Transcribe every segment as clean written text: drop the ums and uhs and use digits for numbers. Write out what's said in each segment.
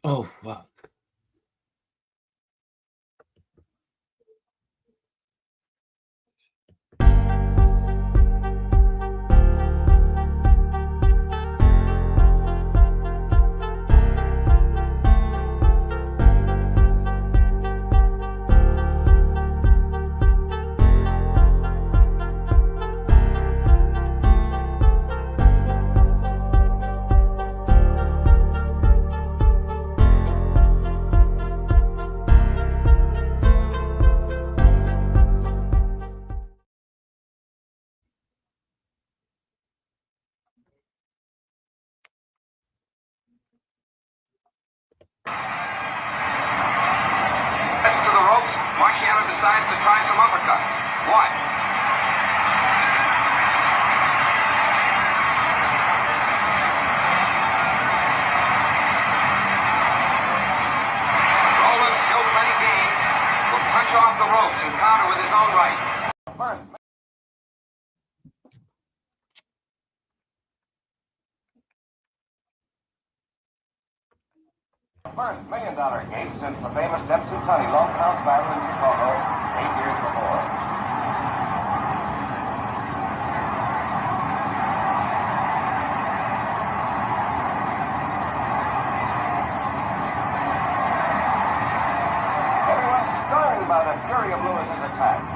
Oh, fuck. To the ropes, Marciano decides to try some uppercuts. Watch. Roland, still plenty game, will punch off the ropes and counter with his own right. First $1 million gate since the famous Dempsey Tunney long count battle in Chicago 8 years before. Everyone's stunned by the fury of Lewis's attack.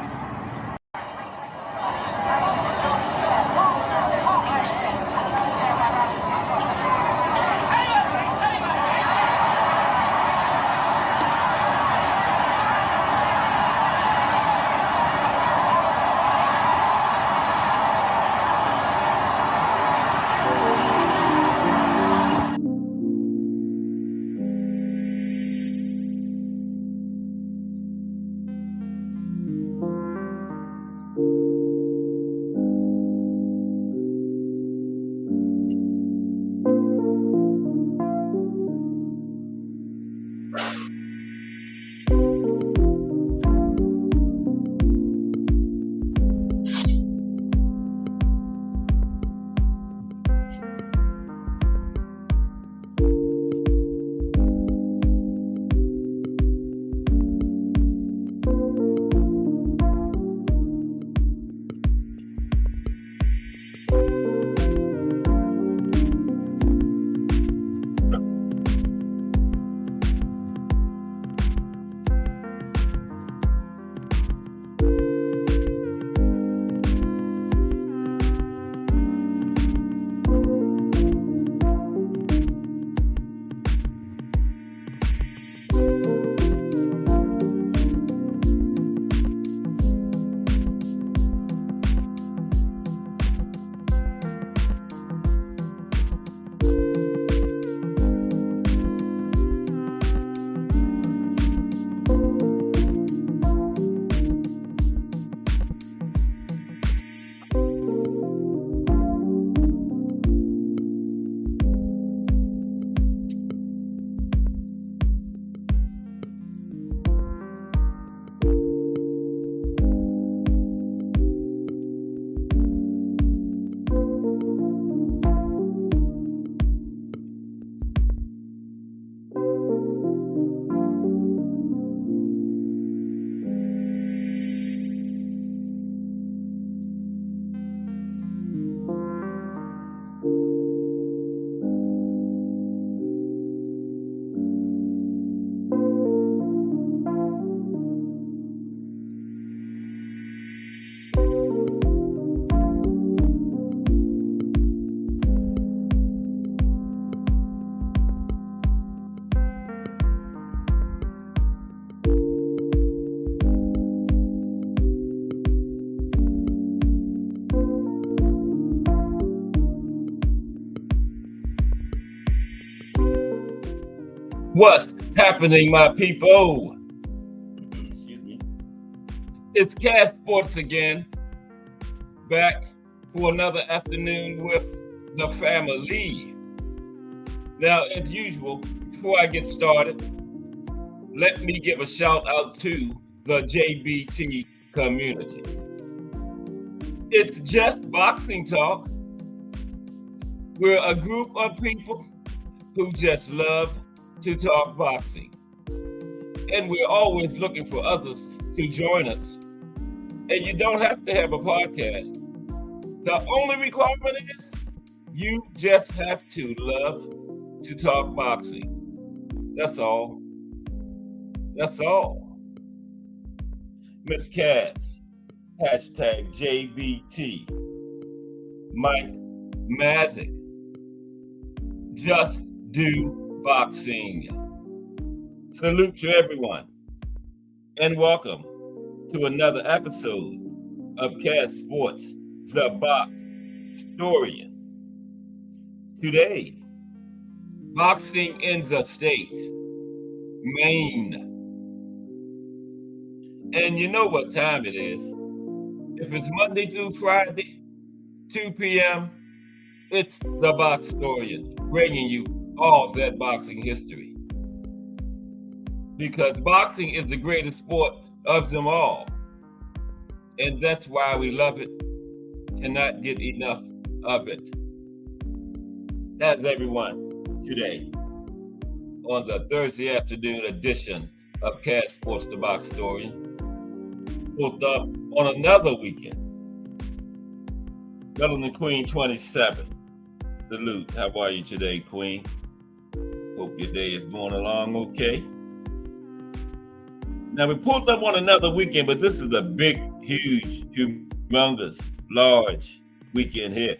What's happening, my people? Excuse me. It's Cash Sports again, back for another afternoon with the family. Now, as usual, before I get started, let me give a shout out to the JBT community. It's just boxing talk. We're a group of people who just love to talk boxing. And we're always looking for others to join us. And you don't have to have a podcast. The only requirement is you just have to love to talk boxing. That's all. That's all. Miss Cass, hashtag JBT. Mike Magic. Just do boxing. Salute to everyone. And welcome to another episode of Cass Sports, the Box Historian. Today, boxing in the States, Maine. And you know what time it is. If it's Monday through Friday, 2 p.m., it's the Box Historian bringing you all that boxing history. Because boxing is the greatest sport of them all. And that's why we love it and not get enough of it. That's everyone today on the Thursday afternoon edition of Cass Sports, the Box Historian. Booked up on another weekend. Melanie Queen 27. Salute. How are you today, Queen? Hope your day is going along okay. Now, we pulled up on another weekend, but this is a big, huge, humongous, large weekend here.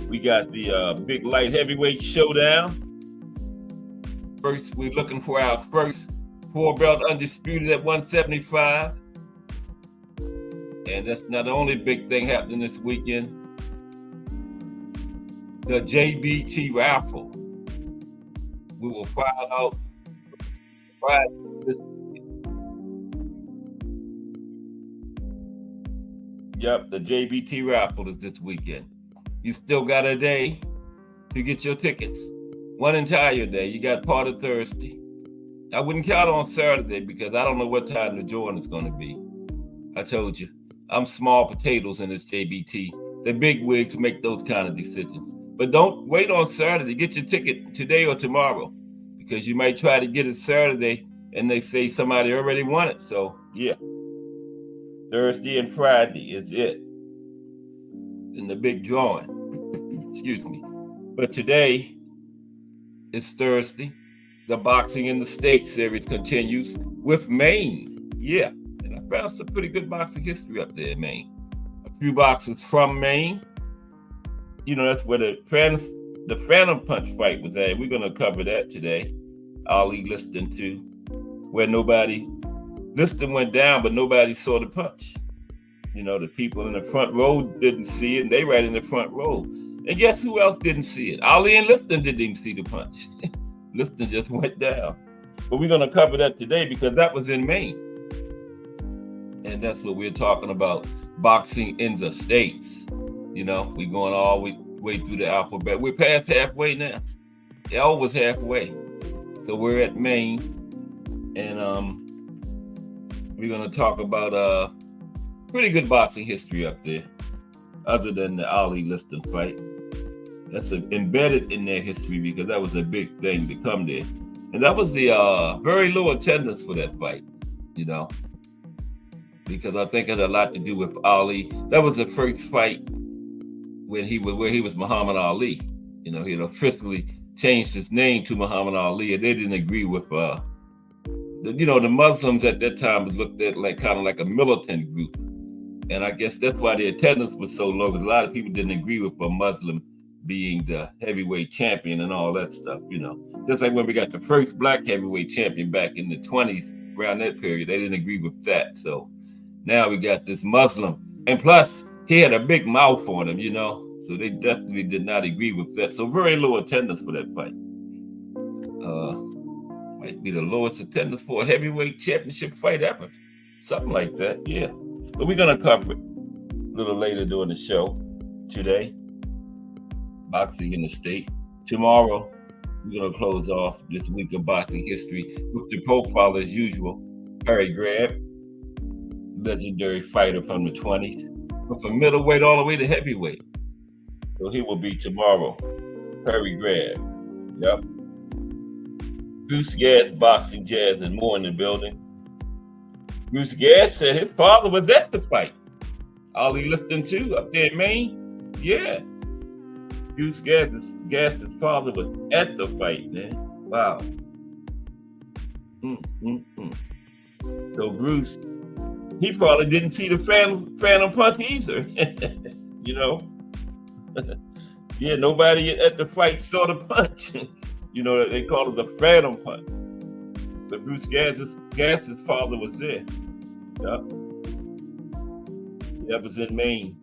We got the big light heavyweight showdown. First, we're looking for our first four-belt undisputed at 175. And that's not the only big thing happening this weekend. The JBT raffle. We will find out this. Yep, the JBT raffle is this weekend. You still got a day to get your tickets. One entire day. You got part of Thursday. I wouldn't count on Saturday because I don't know what time the joint is going to be. I told you, I'm small potatoes in this JBT. The big wigs make those kind of decisions. But don't wait on Saturday. Get your ticket today or tomorrow because you might try to get it Saturday and they say somebody already won it. So, yeah. Thursday and Friday is it in the big drawing. Excuse me. But today is Thursday. The Boxing in the States series continues with Maine. Yeah. And I found some pretty good boxing history up there in Maine. A few boxers from Maine. You know, that's where the Phantom Punch fight was at. We're going to cover that today. Ali Liston too. Where Liston went down, but nobody saw the punch. You know, the people in the front row didn't see it, and they right in the front row. And guess who else didn't see it? Ali and Liston didn't even see the punch. Liston just went down. But we're going to cover that today because that was in Maine. And that's what we're talking about, boxing in the States. You know, we're going all the way through the alphabet. We're past halfway now. It always halfway. So we're at Maine. And we're going to talk about pretty good boxing history up there, other than the Ali Liston fight. That's embedded in their history because that was a big thing to come there. And that was the very low attendance for that fight, you know, because I think it had a lot to do with Ali. That was the first fight where he was Muhammad Ali. You know, he had officially changed his name to Muhammad Ali, and they didn't agree with the Muslims at that time was looked at like kind of like a militant group. And I guess that's why the attendance was so low, because a lot of people didn't agree with a Muslim being the heavyweight champion and all that stuff, you know. Just like when we got the first black heavyweight champion back in the 20s, around that period, they didn't agree with that. So now we got this Muslim. And plus, he had a big mouth on him, you know. So they definitely did not agree with that. So very low attendance for that fight. Might be the lowest attendance for a heavyweight championship fight ever. Something like that, yeah. But we're going to cover it a little later during the show today. Boxing in the States. Tomorrow, we're going to close off this week of boxing history with the profile as usual. Harry Grab, legendary fighter from the 20s. But from middleweight all the way to heavyweight. So he will be tomorrow. Harry Grab. Yep. Bruce Gas, boxing, jazz, and more in the building. Bruce Gas said his father was at the fight. All he listened to up there in Maine? Yeah. Bruce Gas's father was at the fight, man. Wow. So Bruce, he probably didn't see the Phantom Punch either. You know? Yeah, nobody at the fight saw the punch. You know, they call it the Phantom Punch. But Bruce Gas's father was there. Yep. That was in Maine.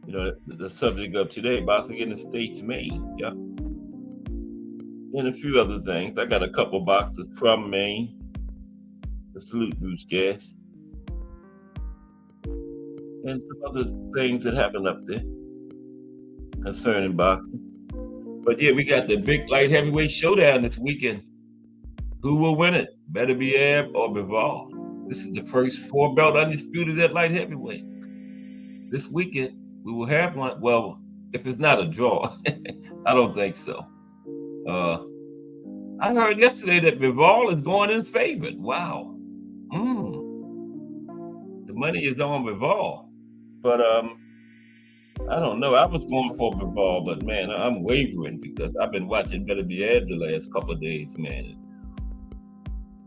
You know, the subject of today, boxing in the States, Maine. Yep. And a few other things. I got a couple boxers from Maine. To salute Bruce Gas. And some other things that happened up there concerning boxing. But yeah, we got the big light heavyweight showdown this weekend. Who will win it? Better be Ab or Bivol? This is the first 4-belt undisputed at light heavyweight. This weekend, we will have one. Well, if it's not a draw, I don't think so. I heard yesterday that Bivol is going in favored. Wow. The money is on Bivol. But I don't know. I was going for Bivol, but man, I'm wavering because I've been watching Better Be Ab the last couple of days, man.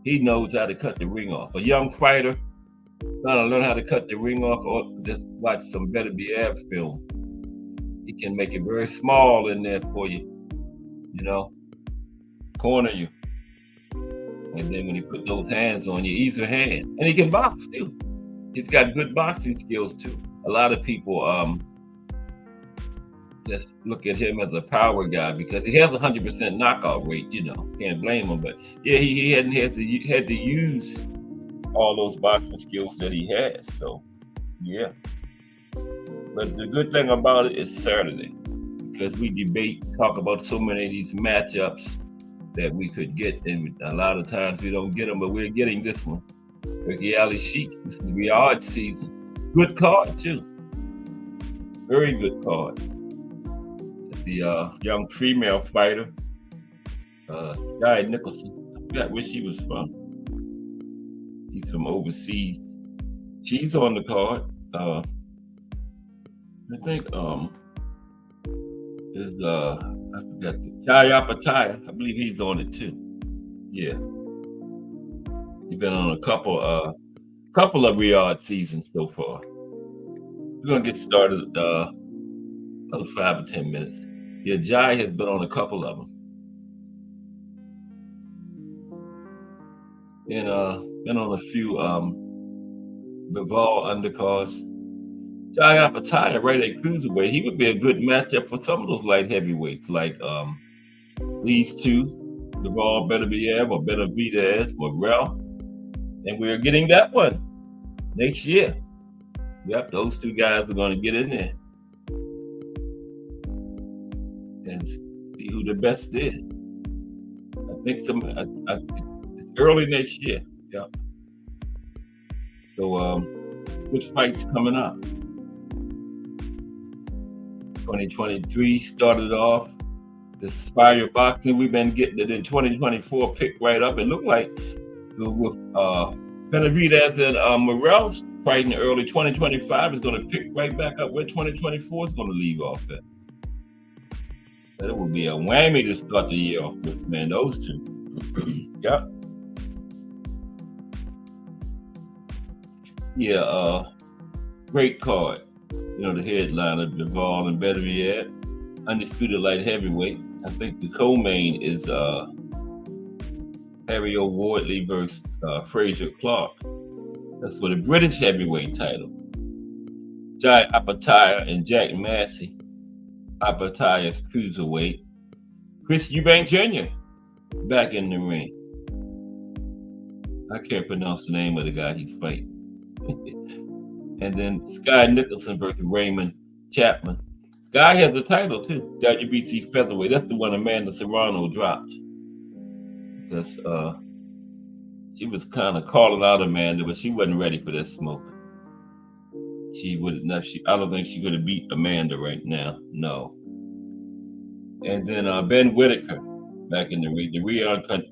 He knows how to cut the ring off. A young fighter trying to learn how to cut the ring off, or just watch some Better Be Ab film. He can make it very small in there for you, you know, corner you. And then when he put those hands on you, ease your hand. And he can box too. He's got good boxing skills too. A lot of people just look at him as a power guy because he has 100% knockout rate, you know, can't blame him. But yeah, he hadn't had to use all those boxing skills that he has. So yeah. But the good thing about it is Saturday, because we talk about so many of these matchups that we could get, and a lot of times we don't get them, but we're getting this one. Ricky Ali Sheik. This is Riyadh season. Good card too. Very good card. The young female fighter, Sky Nicholson. I forgot where she was from. He's from overseas. She's on the card. I think is I forgot Jaya Pattaya. I believe he's on it too. Yeah. He's been on a couple of Riyadh seasons so far. We're gonna get started another 5 or 10 minutes. Yeah, Jai has been on a couple of them. And been on a few Bivol undercards. Jai Pattaya, right at cruiserweight, he would be a good matchup for some of those light heavyweights, like these two, Bivol Better Be Ab or Benavidez, Morrell. And we're getting that one next year. Yep, those two guys are going to get in there and see who the best is. I think it's early next year. Yep. So good fights coming up. 2023 started off. The Spire Boxing, we've been getting it in 2024, picked right up. It looked like with Benavidez and Morrell fighting early 2025 is going to pick right back up where 2024 is going to leave off at. That will be a whammy to start the year off with, man, those two. Yep. Yeah, great card. You know, the headliner, Bivol and Better Be Ab. Undisputed light heavyweight. I think the co-main is Harry O'Wardley versus Fraser Clark. That's for the British heavyweight title. Jai Pattaya and Jack Massey. Apataya's cruiserweight. Chris Eubank Jr. back in the ring. I can't pronounce the name of the guy he's fighting. And then Sky Nicholson versus Raymond Chapman. Sky has a title too, WBC featherweight. That's the one Amanda Serrano dropped. Because she was kind of calling out Amanda, but she wasn't ready for that smoke. She wouldn't. I don't think she could have beat Amanda right now. No. And then Ben Whitaker back in the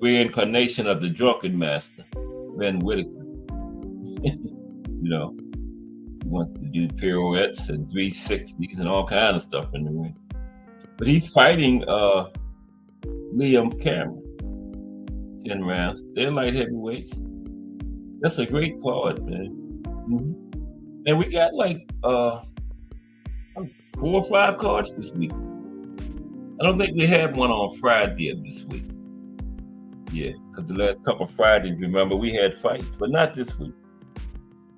reincarnation of the drunken master, Ben Whitaker. You know, he wants to do pirouettes and 360s and all kind of stuff in the ring. But he's fighting Liam Cameron. 10 rounds. They're light heavyweights. That's a great card, man. Mm-hmm. And we got like 4 or 5 cards this week. I don't think we had one on Friday of this week. Yeah, because the last couple of Fridays, remember, we had fights, but not this week.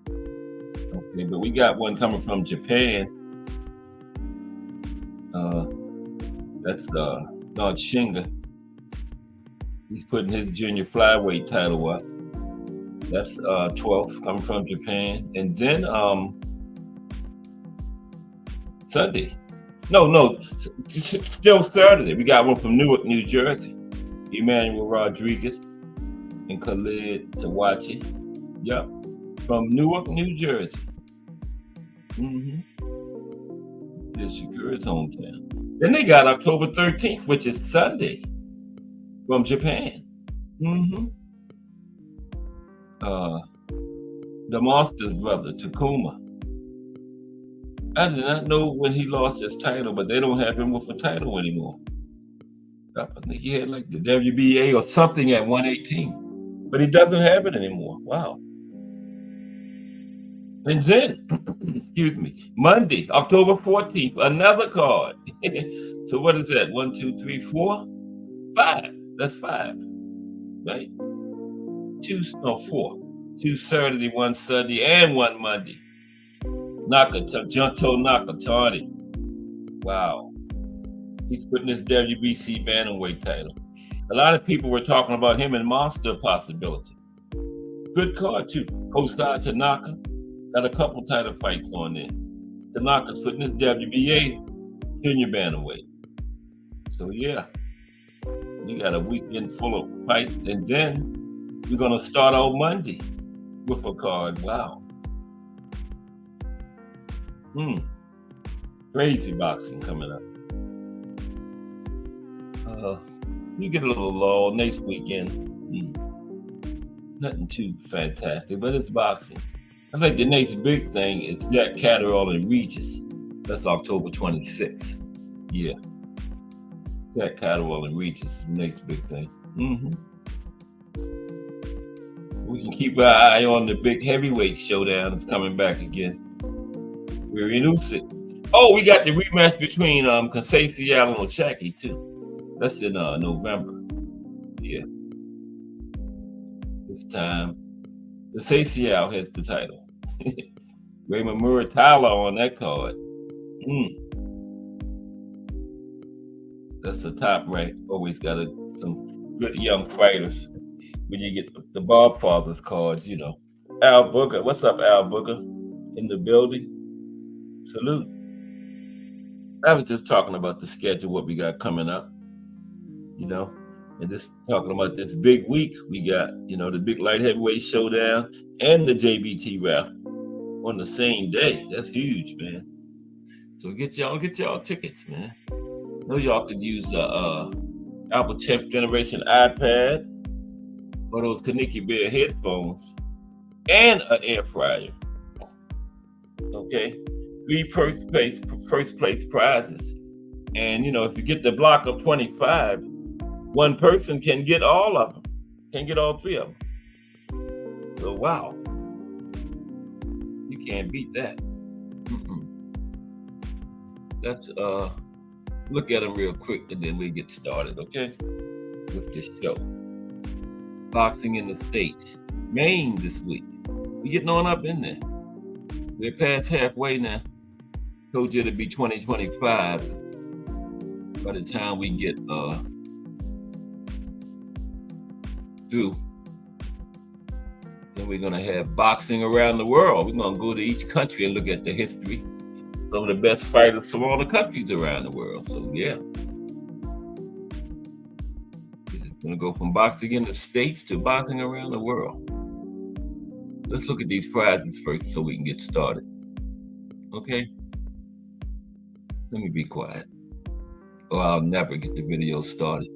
Okay, but we got one coming from Japan. That's Don Shinga. He's putting his junior flyweight title up. That's 12th coming from Japan. And then Sunday. No, still Saturday. We got one from Newark, New Jersey. Emmanuel Rodriguez and Khalid Tawachi. Yep. From Newark, New Jersey. Mm-hmm. This is Shakira's hometown. Then they got October 13th, which is Sunday, from Japan. Mm-hmm. The Monsters brother, Takuma. I did not know when he lost his title, but they don't have him with a title anymore. I think he had like the WBA or something at 118, but he doesn't have it anymore. Wow. And then, excuse me, Monday, October 14th, another card. So what is that? 1, 2, 3, 4, 5. That's 5, right? 4. 2 Saturday, 1 Sunday, and 1 Monday. Junto Nakatani. Wow. He's putting his WBC bantamweight title. A lot of people were talking about him and Monster possibility. Good card too. Hosai Tanaka got a couple title fights on there. Tanaka's putting his WBA junior bantamweight. So yeah, we got a weekend full of fights, and then we're gonna start on Monday with a card. Wow. Crazy boxing coming up. You get a little lull next weekend. Nothing too fantastic, but it's boxing. I think the next big thing is Jack Catterall and Regis. That's October 26th. Yeah. Jack Catterall and Regis is the next big thing. We can keep our eye on the big heavyweight showdown that's coming back again. We're in Usyk. Oh, we got the rematch between Conceição and Ochaki too. That's in November. Yeah. This time, Conceição has the title. Raymond Muratalla on that card. That's the top rank. Always got some good young fighters. When you get the Bob Fathers cards, you know. Al Booker. What's up, Al Booker? In the building. Salute. I was just talking about the schedule, what we got coming up, you know, and just talking about this big week. We got, you know, the big light heavyweight showdown and the JBT raffle on the same day. That's huge, man. So get y'all tickets, man. I know y'all could use Apple 10th generation iPad or those Kaneki Bear headphones and an air fryer. Okay. 3 first place prizes. And, you know, if you get the block of 25, one person can get all of them, can get all 3 of them. So, wow. You can't beat that. That's, look at them real quick and then we get started, okay? With this show. Boxing in the States. Maine this week. We're getting on up in there. We're past halfway now. Told you it'd be 2025 by the time we get through. Then we're gonna have boxing around the world. We're gonna go to each country and look at the history. Some of the best fighters from all the countries around the world. So yeah. We're gonna go from boxing in the States to boxing around the world. Let's look at these prizes first so we can get started. Okay? Let me be quiet, or I'll never get the video started.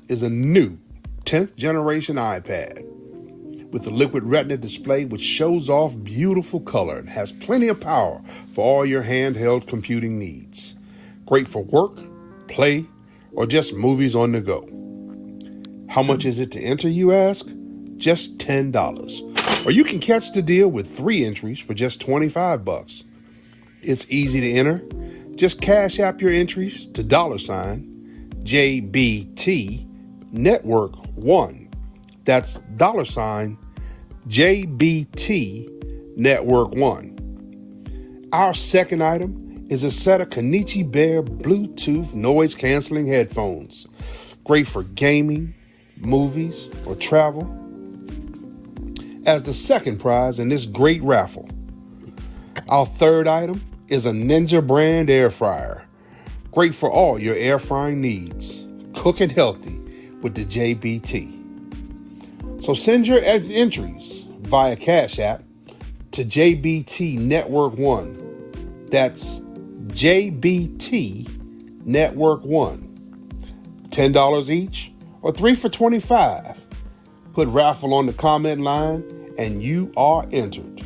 is a new 10th generation iPad with a liquid retina display which shows off beautiful color and has plenty of power for all your handheld computing needs. Great for work, play, or just movies on the go. How much is it to enter, you ask? Just $10. Or you can catch the deal with 3 entries for just $25. It's easy to enter. Just cash app your entries to $JBT Network 1. That's $JBT Network 1. Our second item is a set of Konichi Bear Bluetooth noise canceling headphones. Great for gaming, movies, or travel. As the second prize in this great raffle, our third item is a Ninja brand air fryer. Great for all your air frying needs. Cooking healthy with the JBT. So send your entries via Cash App to JBT Network 1. That's JBT Network 1. $10 each or 3 for $25. Put raffle on the comment line and you are entered.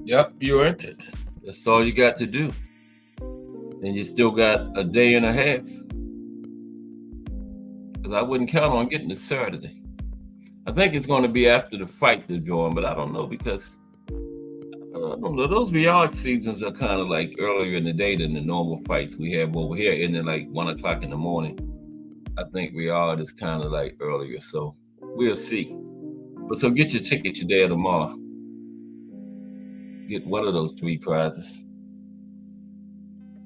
Yep, you're entered. That's all you got to do. And you still got a day and a half. Because I wouldn't count on getting to Saturday. I think it's going to be after the fight they're drawing, but I don't know because I don't know. Those yard seasons are kind of like earlier in the day than the normal fights we have over here, and then like 1 o'clock in the morning. I think Riyadh is kind of like earlier, so we'll see. But so get your ticket today or tomorrow. Get one of those 3 prizes.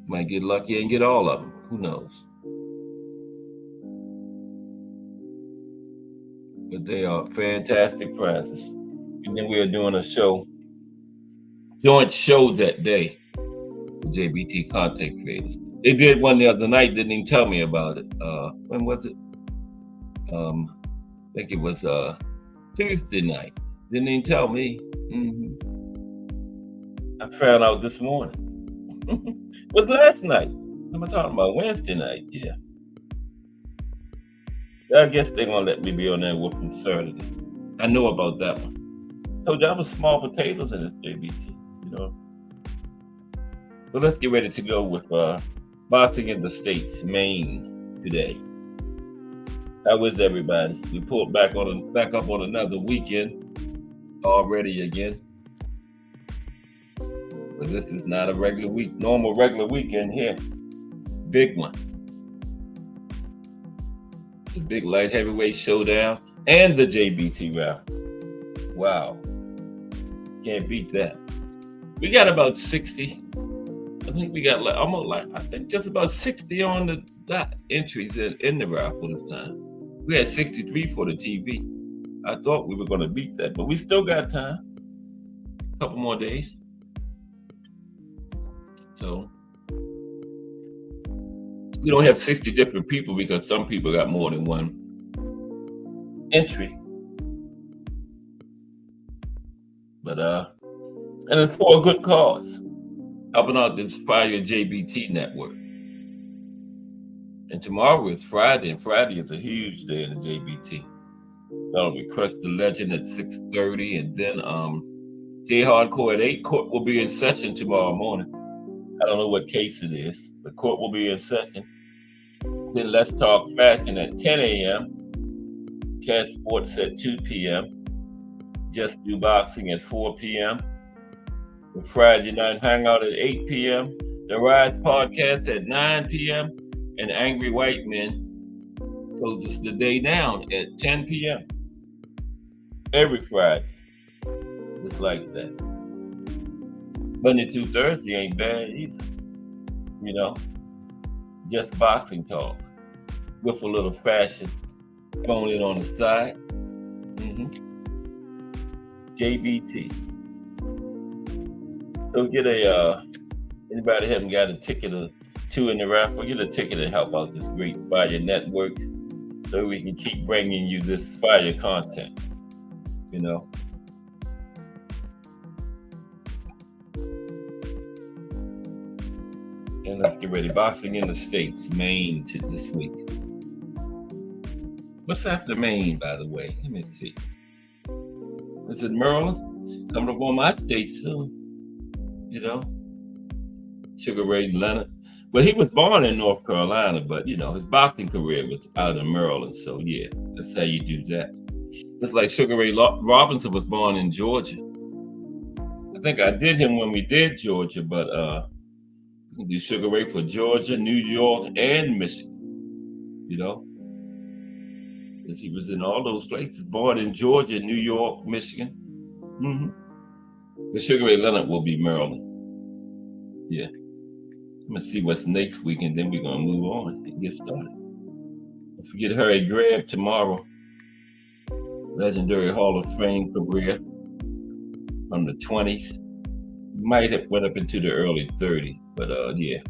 Might get lucky and get all of them. Who knows? But they are fantastic prizes. And then we are doing a joint show that day with JBT content creators. They did one the other night, didn't even tell me about it. When was it? I think it was Tuesday night. Didn't even tell me. I found out this morning. It was last night. Am I talking about Wednesday night? Yeah. I guess they're gonna let me be on there with them Saturday. I know about that one. Told you I was small potatoes in this JBT, you know. But let's get ready to go with boxing in the States, Maine today. How is everybody? We pulled back up on another weekend already again. But this is not a normal regular weekend here. Big one. The big light heavyweight showdown and the JBT round. Wow. Can't beat that. We got about 60. I think we got just about 60 on the dot entries in the raffle this time. We had 63 for the TV. I thought we were going to beat that, but we still got time. A couple more days. So we don't have 60 different people because some people got more than one entry. But and it's for a good cause. Helping out this Fire JBT network. And tomorrow is Friday, and Friday is a huge day in the JBT. We Crush the Legend at 6:30, and then J Hardcore at 8. Court will be in session tomorrow morning. I don't know what case it is. The court will be in session. Then Let's Talk Fashion at 10 a.m. Cat Sports at 2 p.m. Just Do Boxing at 4 p.m. The Friday Night Hangout at 8 p.m. The Rise Podcast at 9 p.m. And Angry White Men closes the day down at 10 p.m. Every Friday. Just like that. Monday through Thursday ain't bad either. You know, just boxing talk with a little fashion thrown in on the side. JBT. So get anybody haven't got a ticket or 2 in the raffle, get a ticket and help out this great Fire network so we can keep bringing you this Fire content, you know. And let's get ready. Boxing in the States, Maine this week. What's after Maine, by the way? Let me see. Is it Maryland? Coming up on my state soon. You know, Sugar Ray Leonard. Well, he was born in North Carolina, but you know, his boxing career was out in Maryland. So yeah, that's how you do that. Just like Sugar Ray Robinson was born in Georgia. I think I did him when we did Georgia, but we can do Sugar Ray for Georgia, New York, and Michigan. You know, because he was in all those places, born in Georgia, New York, Michigan. The Sugar Ray Leonard will be Maryland. Yeah. I'm gonna see what's next week, and then we're gonna move on and get started. Don't forget Harry Greb tomorrow. Legendary Hall of Fame career from the 20s. Might have went up into the early 30s, but yeah.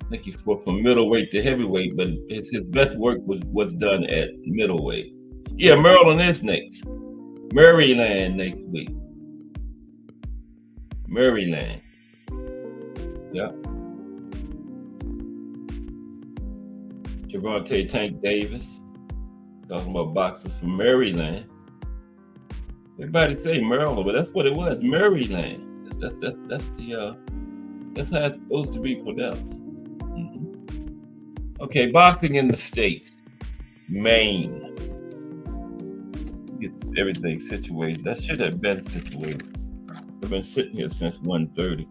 I think he fought from middleweight to heavyweight, but his best work was done at middleweight. Yeah, Maryland is next. Maryland next week. Maryland. Yeah. Gervonta Tank Davis. Talking about boxers from Maryland. Everybody say Maryland, but that's what it was. Maryland. That's how it's supposed to be pronounced. Okay, boxing in the States. Maine. Gets everything situated. That should have been situated. I've been sitting here since 1:30.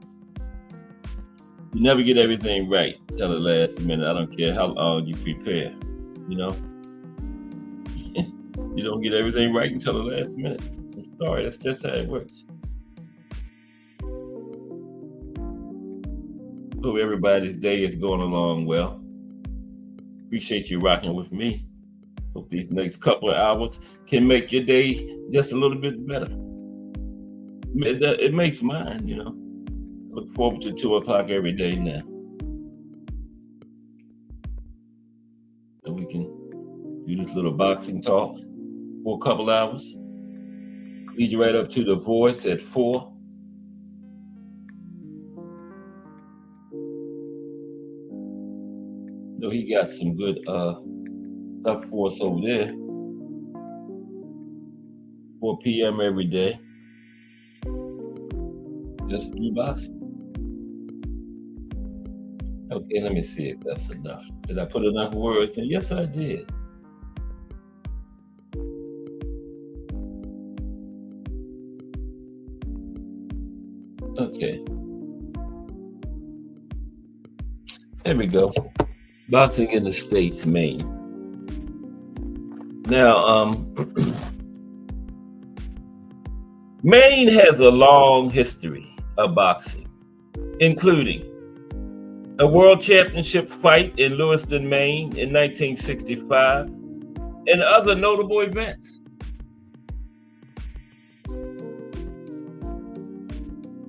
You never get everything right till the last minute. I don't care how long you prepare, you know? You don't get everything right until the last minute. I'm sorry, that's just how it works. Hope everybody's day is going along well. Appreciate you rocking with me. Hope these next couple of hours can make your day just a little bit better. It makes mine, you know. Look forward to 2 o'clock every day now. And we can do this little boxing talk for a couple hours. Lead you right up to The Voice at 4. No, he got some good stuff for us over there. 4 p.m. every day. Just do boxing. Okay, let me see if that's enough. Did I put enough words in? Yes, I did. Okay. There we go. Boxing in the States, Maine. Now, Maine has a long history of boxing, including a world championship fight in Lewiston, Maine in 1965, and other notable events.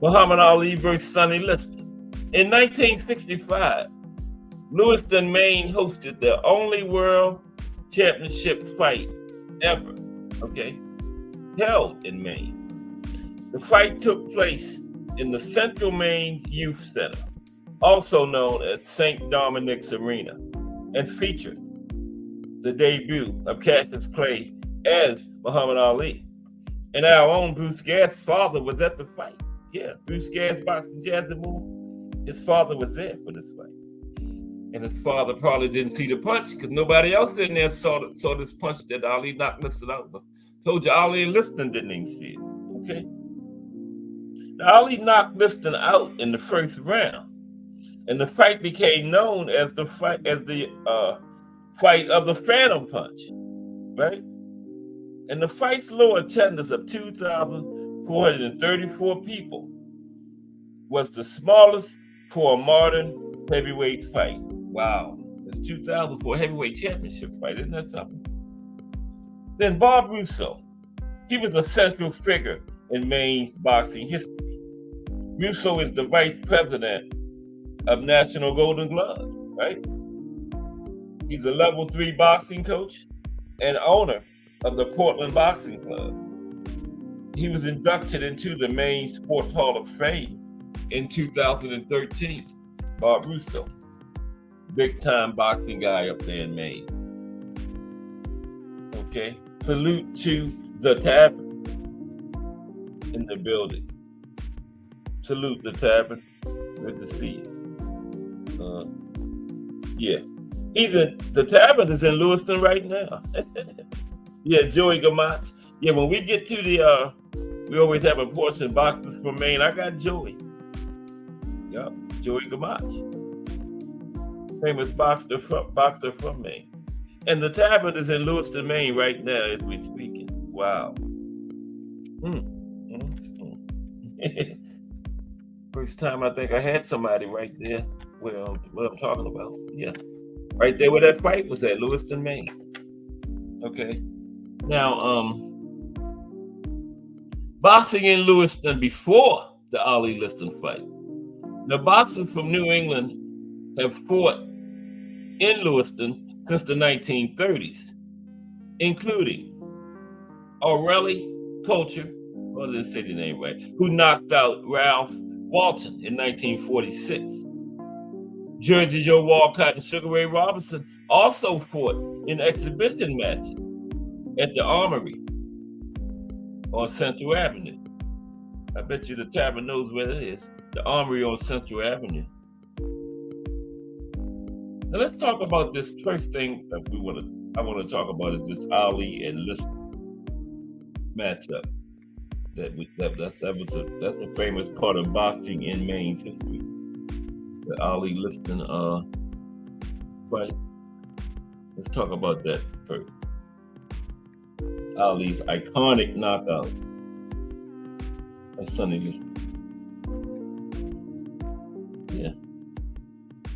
Muhammad Ali versus Sonny Liston. In 1965, Lewiston, Maine hosted the only world championship fight ever, held in Maine. The fight took place in the Central Maine Youth Center, also known as St. Dominic's Arena, and featured the debut of Cassius Clay as Muhammad Ali. And our own Bruce Gass's father was at the fight. Yeah, Bruce Gass, boxing jazzy move. His father was there for this fight. And his father probably didn't see the punch because nobody else in there saw this punch that Ali knocked Liston out. But told you Ali and Liston didn't even see it. Okay. Now, Ali knocked Liston out in the first round, and the fight became known as the fight of the Phantom Punch, right? And the fight's low attendance of 2,434 people was the smallest for a modern heavyweight fight. Wow, it's 2,000 for a heavyweight championship fight, isn't that something? Then Bob Russo, he was a central figure in Maine's boxing history. Russo is the vice president of National Golden Gloves, right? He's a level 3 boxing coach and owner of the Portland Boxing Club. He was inducted into the Maine Sports Hall of Fame in 2013 Bob Russo, big time boxing guy up there in Maine. Okay, salute to the Tavern in the building. Salute the Tavern. Good to see you. Yeah, the Tavern is in Lewiston right now. Yeah, Joey Gamach. Yeah, when we get to the, we always have a portion boxers from Maine. I got Joey. Yep, Joey Gamach, famous boxer from Maine. And the Tavern is in Lewiston, Maine right now as we're speaking. Wow. First time I think I had somebody right there where what I'm talking about. Yeah. Right there where that fight was at, Lewiston, Maine. Okay. Now, boxing in Lewiston before the Ali Liston fight. The boxers from New England have fought in Lewiston since the 1930s, including O'Reilly Culture, I didn't say the name right, who knocked out Ralph Walton in 1946. Jersey Joe Walcott and Sugar Ray Robinson also fought in exhibition matches at the Armory on Central Avenue. I bet you the Tavern knows where it is. The Armory on Central Avenue. Now let's talk about this first thing that I want to talk about is this Ali and Liston matchup. That's a famous part of boxing in Maine's history. The Ali Liston fight. Let's talk about that first. Ali's iconic knockout of Sonny Liston. Yeah.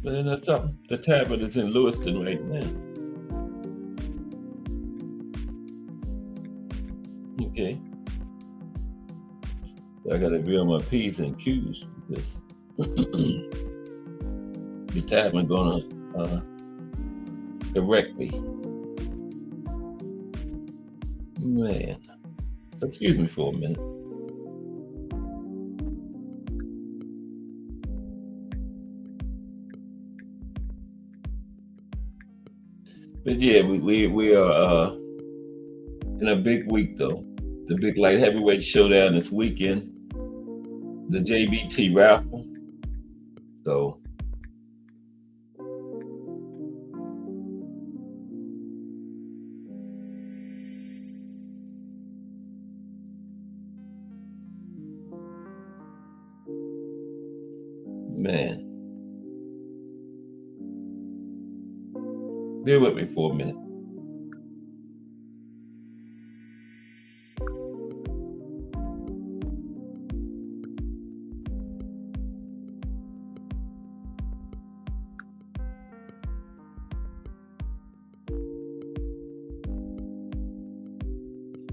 But then that's something. The Tavern is in Lewiston right now. Okay. I gotta be on my P's and Q's because the Tavern gonna correct me. Man. Excuse me for a minute. But yeah, we are in a big week though. The big light heavyweight showdown this weekend. The JBT raffle. So man. Bear with me for a minute.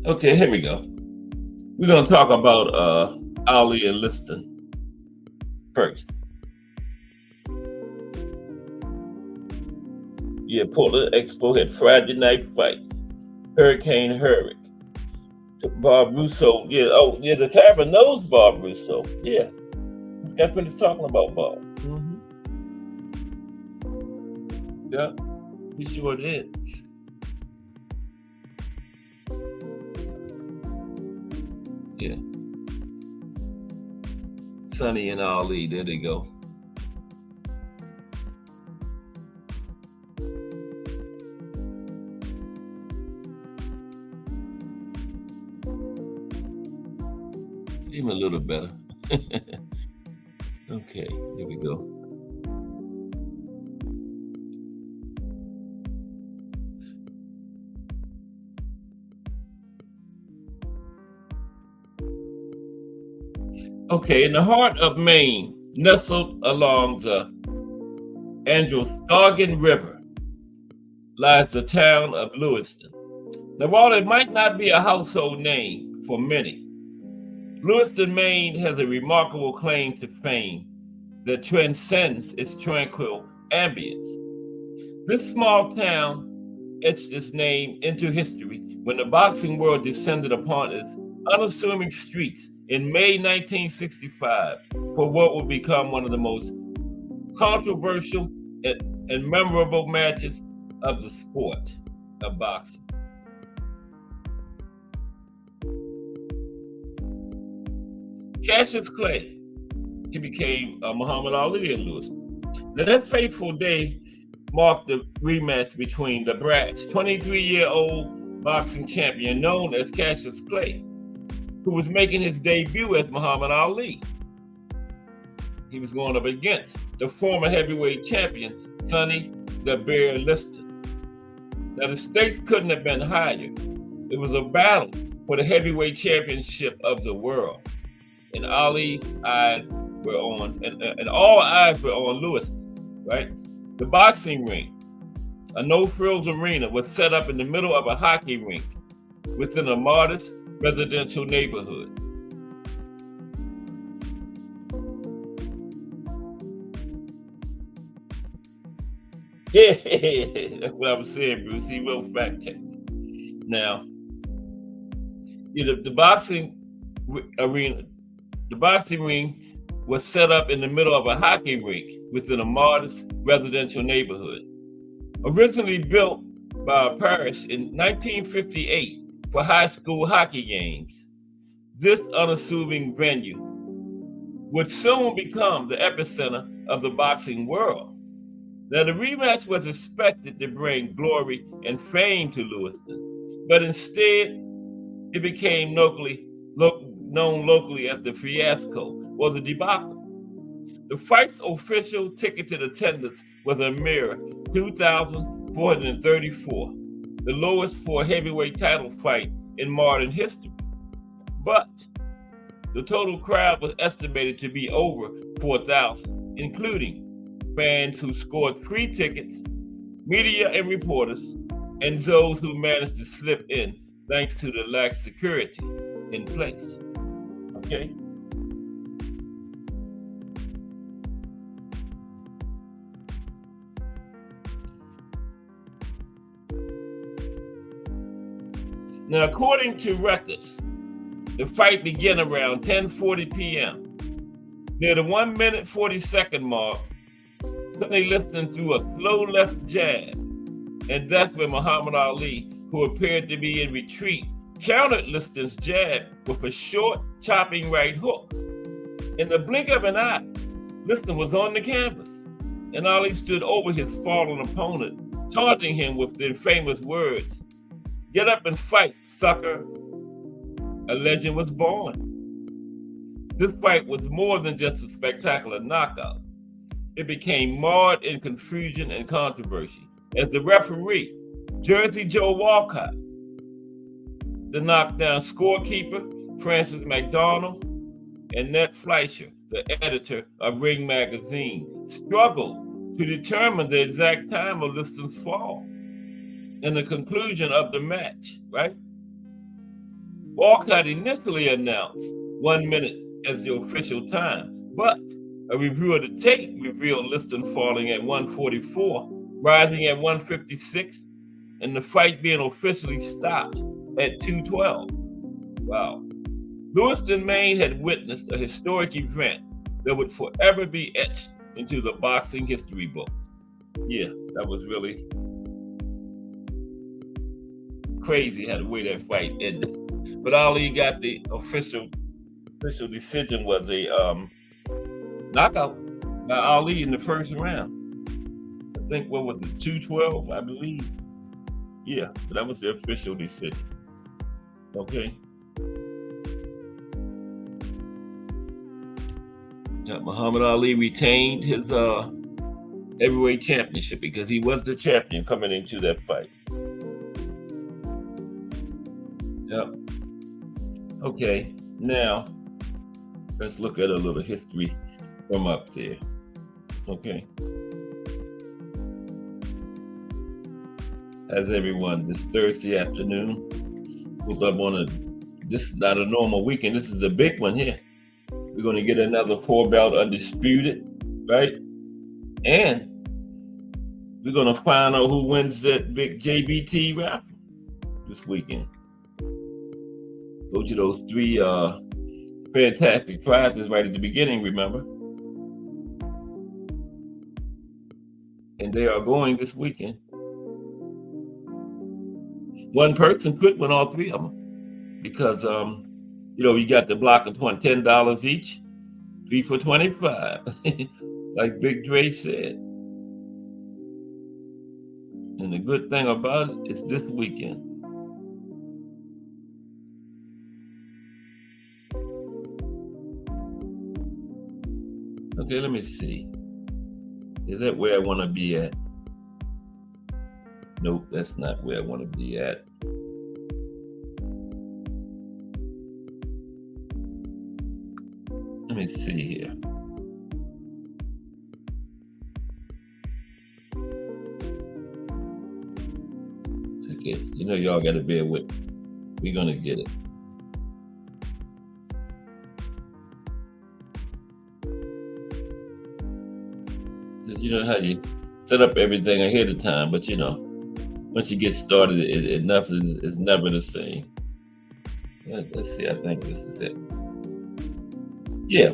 Okay, here we go. We're going to talk about Ali and Liston first. Yeah, Portland Expo had Friday night fights. Hurricane Hurrick. Bob Russo. Yeah, oh, yeah, the Tavern knows Bob Russo. Yeah. That's what he's talking about, Bob. Mm-hmm. Yeah, he sure did. Yeah. Sonny and Ali, there they go. Seem a little better. Okay, here we go. Okay, in the heart of Maine, nestled along the Androscoggin River, lies the town of Lewiston. Now, while it might not be a household name for many, Lewiston, Maine has a remarkable claim to fame that transcends its tranquil ambience. This small town etched its name into history when the boxing world descended upon its unassuming streets in May 1965 for what would become one of the most controversial and memorable matches of the sport of boxing. Cassius Clay, he became Muhammad Ali in Lewiston. Now that fateful day marked the rematch between the brash 23-year-old boxing champion known as Cassius Clay, who was making his debut as Muhammad Ali. He was going up against the former heavyweight champion, Sonny the Bear Liston. Now the stakes couldn't have been higher. It was a battle for the heavyweight championship of the world. And Ali's eyes were on, and all eyes were on Lewiston, right? The boxing ring, a no-frills arena, was set up in the middle of a hockey rink within a modest residential neighborhood. Yeah, that's what I was saying, Bruce. He will fact check me. Now, the boxing arena, the boxing ring was set up in the middle of a hockey rink within a modest residential neighborhood. Originally built by a parish in 1958 for high school hockey games, this unassuming venue would soon become the epicenter of the boxing world. Now, the rematch was expected to bring glory and fame to Lewiston, but instead, it became known locally as the fiasco or the debacle. The fight's official ticketed attendance was a mere 2,434, the lowest for a heavyweight title fight in modern history. But the total crowd was estimated to be over 4,000, including fans who scored free tickets, media and reporters, and those who managed to slip in thanks to the lax security in place. Okay? Now, according to records, the fight began around 10:40 p.m. Near the 1 minute 40-second mark, Sonny Liston threw a slow left jab, and that's when Muhammad Ali, who appeared to be in retreat, countered Liston's jab with a short, chopping right hook. In the blink of an eye, Liston was on the canvas, and Ali stood over his fallen opponent, taunting him with the famous words, "Get up and fight, sucker." A legend was born. This fight was more than just a spectacular knockout. It became marred in confusion and controversy as the referee, Jersey Joe Walcott, the knockdown scorekeeper, Francis McDonald, and Ned Fleischer, the editor of Ring Magazine, struggled to determine the exact time of Liston's fall and the conclusion of the match, right? Walcott initially announced 1 minute as the official time, but a review of the tape revealed Liston falling at 1:44, rising at 1:56, and the fight being officially stopped at 2:12. Wow. Lewiston, Maine had witnessed a historic event that would forever be etched into the boxing history books. Yeah, that was really crazy how the way that fight ended. But Ali got the official decision was a knockout by Ali in the first round. I think, what was it, 2:12, I believe? Yeah, but that was the official decision. Okay. Yeah, Muhammad Ali retained his heavyweight championship because he was the champion coming into that fight. Yep. Okay, now let's look at a little history from up there. Okay. As everyone, this Thursday afternoon was up on this is not a normal weekend. This is a big one here. We're going to get another 4-bout undisputed, right? And we're going to find out who wins that big JBT raffle this weekend. Told you those 3 fantastic prizes right at the beginning, remember? and they are going this weekend. One person could win all three of them because you got the block of $10 each, 3 for $25, like Big Dre said. And the good thing about it is this weekend. Okay, let me see. Is that where I want to be at? Nope, that's not where I want to be at. Let me see here. Okay, y'all got to bear with me. We're going to get it. You know how you set up everything ahead of time, but once you get started, nothing is never the same. Let's see. I think this is it. Yeah.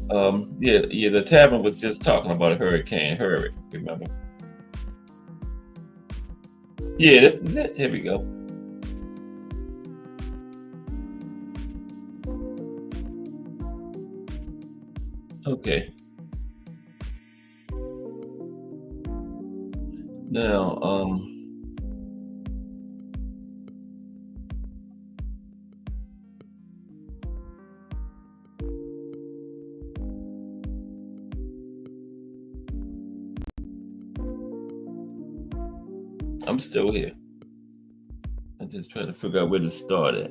The tavern was just talking about Hurricane Harry. Remember? Yeah, this is it. Here we go. Okay. Now, I'm still here. I'm just trying to figure out where to start at.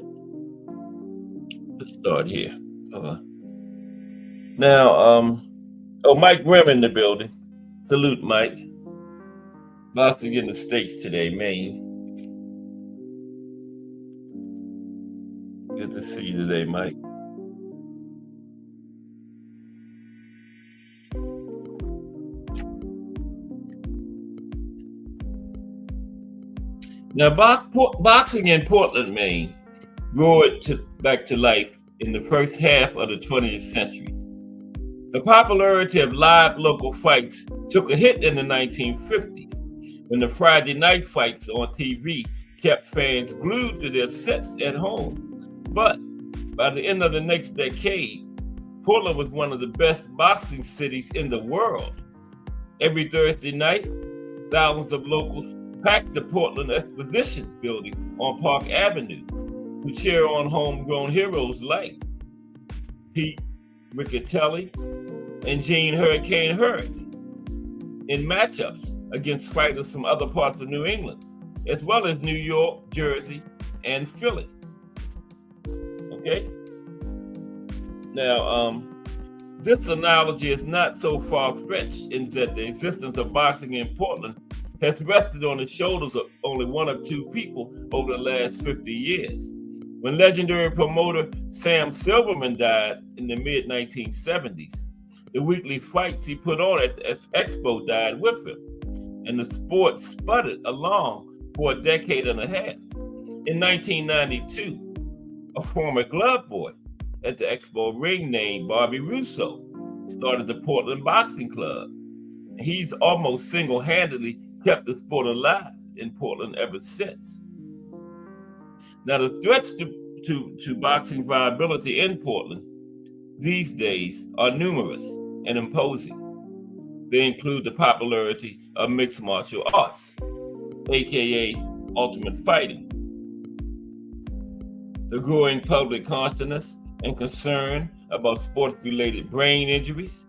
Let's start here. Now, Mike Grimm in the building. Salute, Mike. Boxing in the States today, Maine. Good to see you today, Mike. Now, boxing in Portland, Maine, roared back to life in the first half of the 20th century. The popularity of live local fights took a hit in the 1950s when the Friday night fights on TV kept fans glued to their sets at home. But by the end of the next decade, Portland was one of the best boxing cities in the world. Every Thursday night, thousands of locals packed the Portland Exposition building on Park Avenue to cheer on homegrown heroes like Pete Riccatelli and Gene Hurricane Hurd in matchups against fighters from other parts of New England, as well as New York, Jersey, and Philly. Okay? Now, this analogy is not so far-fetched in that the existence of boxing in Portland has rested on the shoulders of only one or two people over the last 50 years. When legendary promoter Sam Silverman died in the mid-1970s, the weekly fights he put on at the Expo died with him, and the sport sputtered along for a decade and a half. In 1992, a former glove boy at the Expo ring named Bobby Russo started the Portland Boxing Club. He's almost single-handedly kept the sport alive in Portland ever since. Now, the threats to boxing viability in Portland these days are numerous and imposing. They include the popularity of mixed martial arts, aka ultimate fighting, the growing public consciousness and concern about sports-related brain injuries,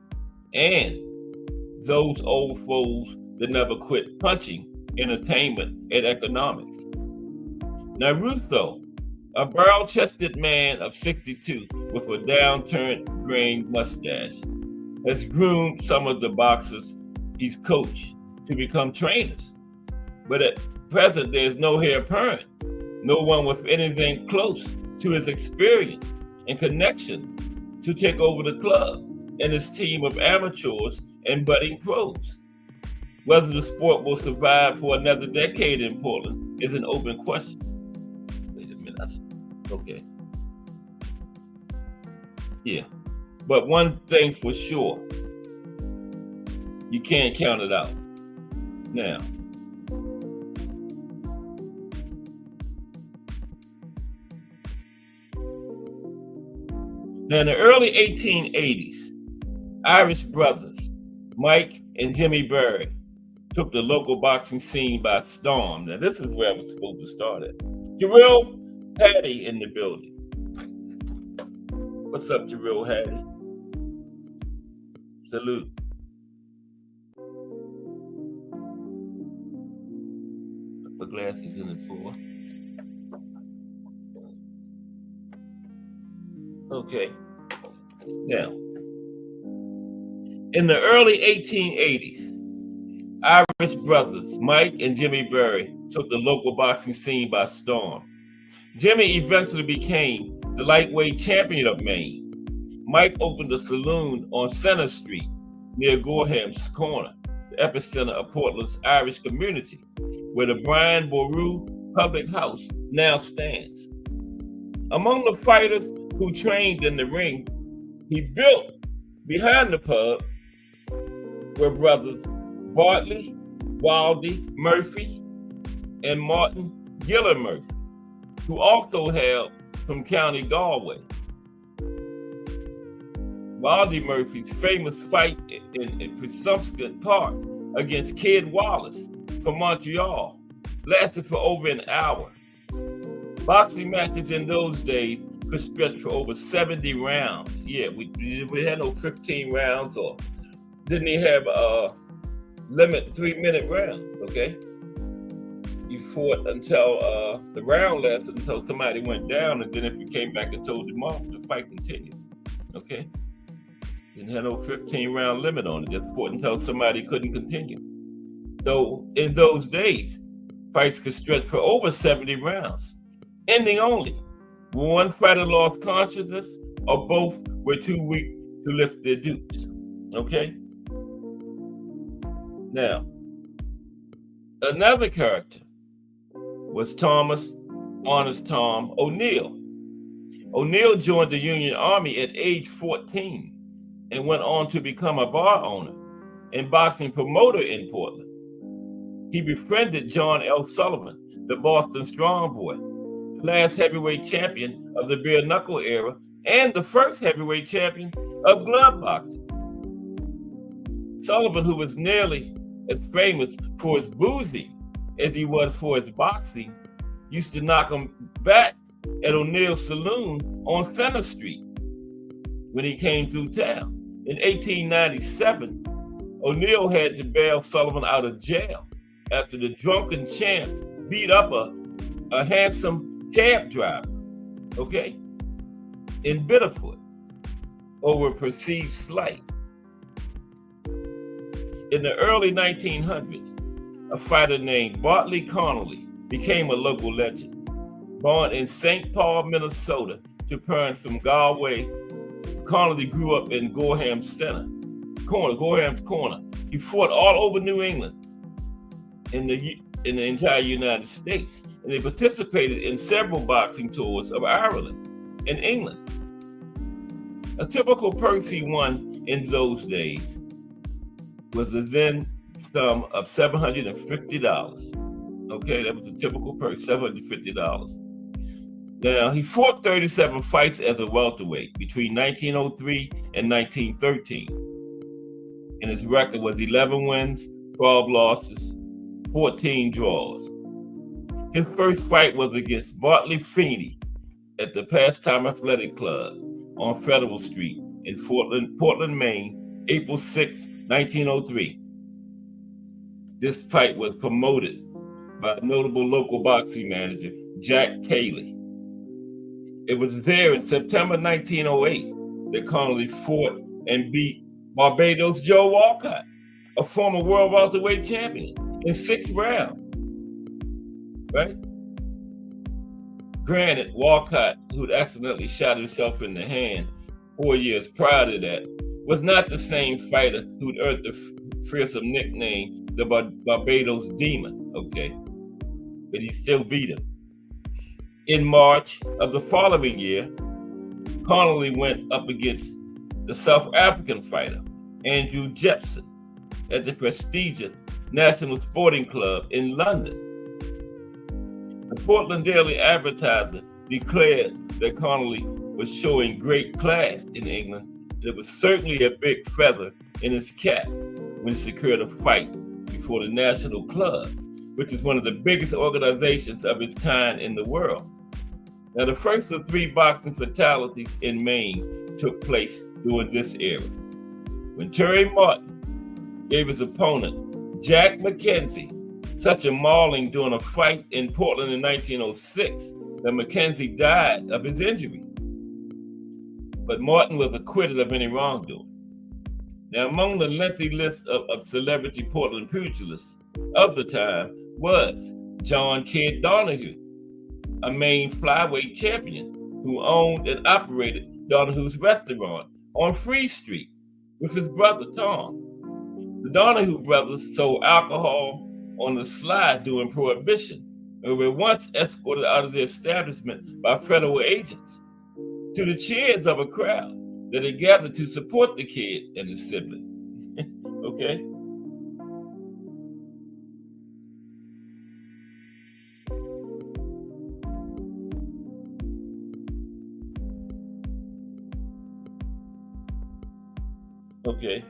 and those old foes that never quit punching entertainment and economics. Now, Russo, a barrel-chested man of 62 with a downturned graying mustache, has groomed some of the boxers he's coached to become trainers. But at present, there's no heir apparent, no one with anything close to his experience and connections to take over the club and his team of amateurs and budding pros. Whether the sport will survive for another decade in Portland is an open question. Wait a minute. Okay. Yeah. But one thing for sure, you can't count it out. Now, in the early 1880s, Irish brothers Mike and Jimmy Berry took the local boxing scene by storm. Now, this is where I was supposed to start at. Jarrell Hattie in the building. What's up, Jarrell Hattie? Salute. Put glasses in it for. Okay. Now, in the early 1880s, Irish brothers Mike and Jimmy Berry took the local boxing scene by storm. Jimmy eventually became the lightweight champion of Maine. Mike opened a saloon on Center Street near Goreham's Corner, the epicenter of Portland's Irish community, where the Brian Boru Public House now stands. Among the fighters who trained in the ring he built behind the pub were brothers Bartley, Wildy Murphy, and Martin Giller Murphy, who also hailed from County Galway. Wildy Murphy's famous fight in Presumpscot Park against Kid Wallace from Montreal lasted for over an hour. Boxing matches in those days could stretch for over 70 rounds. Yeah, we had no 15 rounds, or didn't even have a limit 3-minute rounds, okay? You fought until the round lasted until somebody went down, and then if you came back and told them off, the fight continued, okay? Didn't have no 15-round limit on it, just fought until somebody couldn't continue. Though in those days, fights could stretch for over 70 rounds, ending only when one fighter lost consciousness or both were too weak to lift their dukes, okay? Now, another character was Thomas Honest Tom O'Neill. O'Neill joined the Union Army at age 14 and went on to become a bar owner and boxing promoter in Portland. He befriended John L. Sullivan, the Boston Strong Boy, the last heavyweight champion of the bare knuckle era and the first heavyweight champion of glove boxing. Sullivan, who was nearly as famous for his boozing as he was for his boxing, used to knock him back at O'Neill's saloon on Center Street when he came through town. In 1897, O'Neill had to bail Sullivan out of jail after the drunken champ beat up a handsome cab driver, okay, in Bitterfoot over a perceived slight. In the early 1900s, a fighter named Bartley Connolly became a local legend. Born in St. Paul, Minnesota, to parents from Galway, Connolly grew up in Goreham's Corner. He fought all over New England in the entire United States, and he participated in several boxing tours of Ireland and England. A typical purse he won in those days was the then sum of $750. Okay, that was a typical purse, $750. Now, he fought 37 fights as a welterweight between 1903 and 1913. And his record was 11 wins, 12 losses, 14 draws. His first fight was against Bartley Feeney at the Pastime Athletic Club on Federal Street in Portland, Maine, April 6, 1903. This fight was promoted by notable local boxing manager Jack Cayley. It was there in September 1908 that Connolly fought and beat Barbados Joe Walcott, a former world welterweight champion, in 6 rounds. Right? Granted, Walcott, who'd accidentally shot himself in the hand 4 years prior to that, was not the same fighter who'd earned the fearsome nickname the Barbados Demon, okay? But he still beat him. In March of the following year, Connolly went up against the South African fighter, Andrew Jepson, at the prestigious National Sporting Club in London. The Portland Daily Advertiser declared that Connolly was showing great class in England. It was certainly a big feather in his cap when he secured a fight before the National Club, which is one of the biggest organizations of its kind in the world. Now, the first of 3 boxing fatalities in Maine took place during this era. When Terry Martin gave his opponent, Jack McKenzie, such a mauling during a fight in Portland in 1906 that McKenzie died of his injuries. But Martin was acquitted of any wrongdoing. Now, among the lengthy list of celebrity Portland pugilists of the time was John Kid Donahue, a Maine flyweight champion who owned and operated Donahue's restaurant on Free Street with his brother Tom. The Donahue brothers sold alcohol on the sly during Prohibition and were once escorted out of the establishment by federal agents to the cheers of a crowd that had gathered to support the kid and his sibling. Okay? Okay.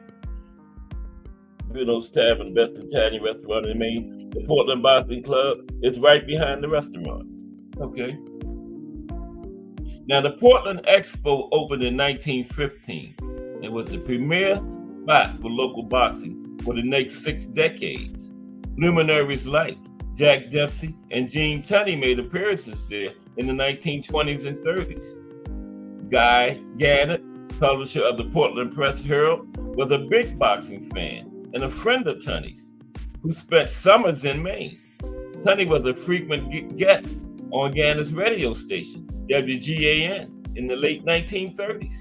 Bruno's Tavern, best Italian restaurant in Maine. The Portland Boxing Club is right behind the restaurant. Okay. Now, the Portland Expo opened in 1915 and was the premier spot for local boxing for the next 6 decades. Luminaries like Jack Dempsey and Gene Tunney made appearances there in the 1920s and 30s. Guy Gannett, publisher of the Portland Press Herald, was a big boxing fan and a friend of Tunney's, who spent summers in Maine. Tunney was a frequent guest on Gannett's radio station, WGAN, in the late 1930s.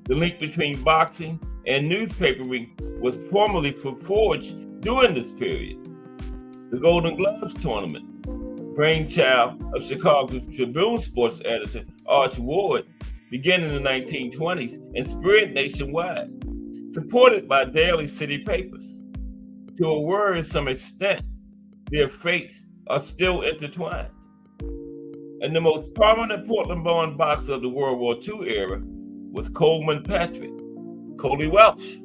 The link between boxing and newspapering was formally forged during this period. The Golden Gloves tournament, brainchild of Chicago Tribune sports editor Arch Ward, began in the 1920s and spread nationwide, supported by daily city papers. To a worrisome extent, their fates are still intertwined. And the most prominent Portland-born boxer of the World War II era was Coleman Patrick, Coley Welch.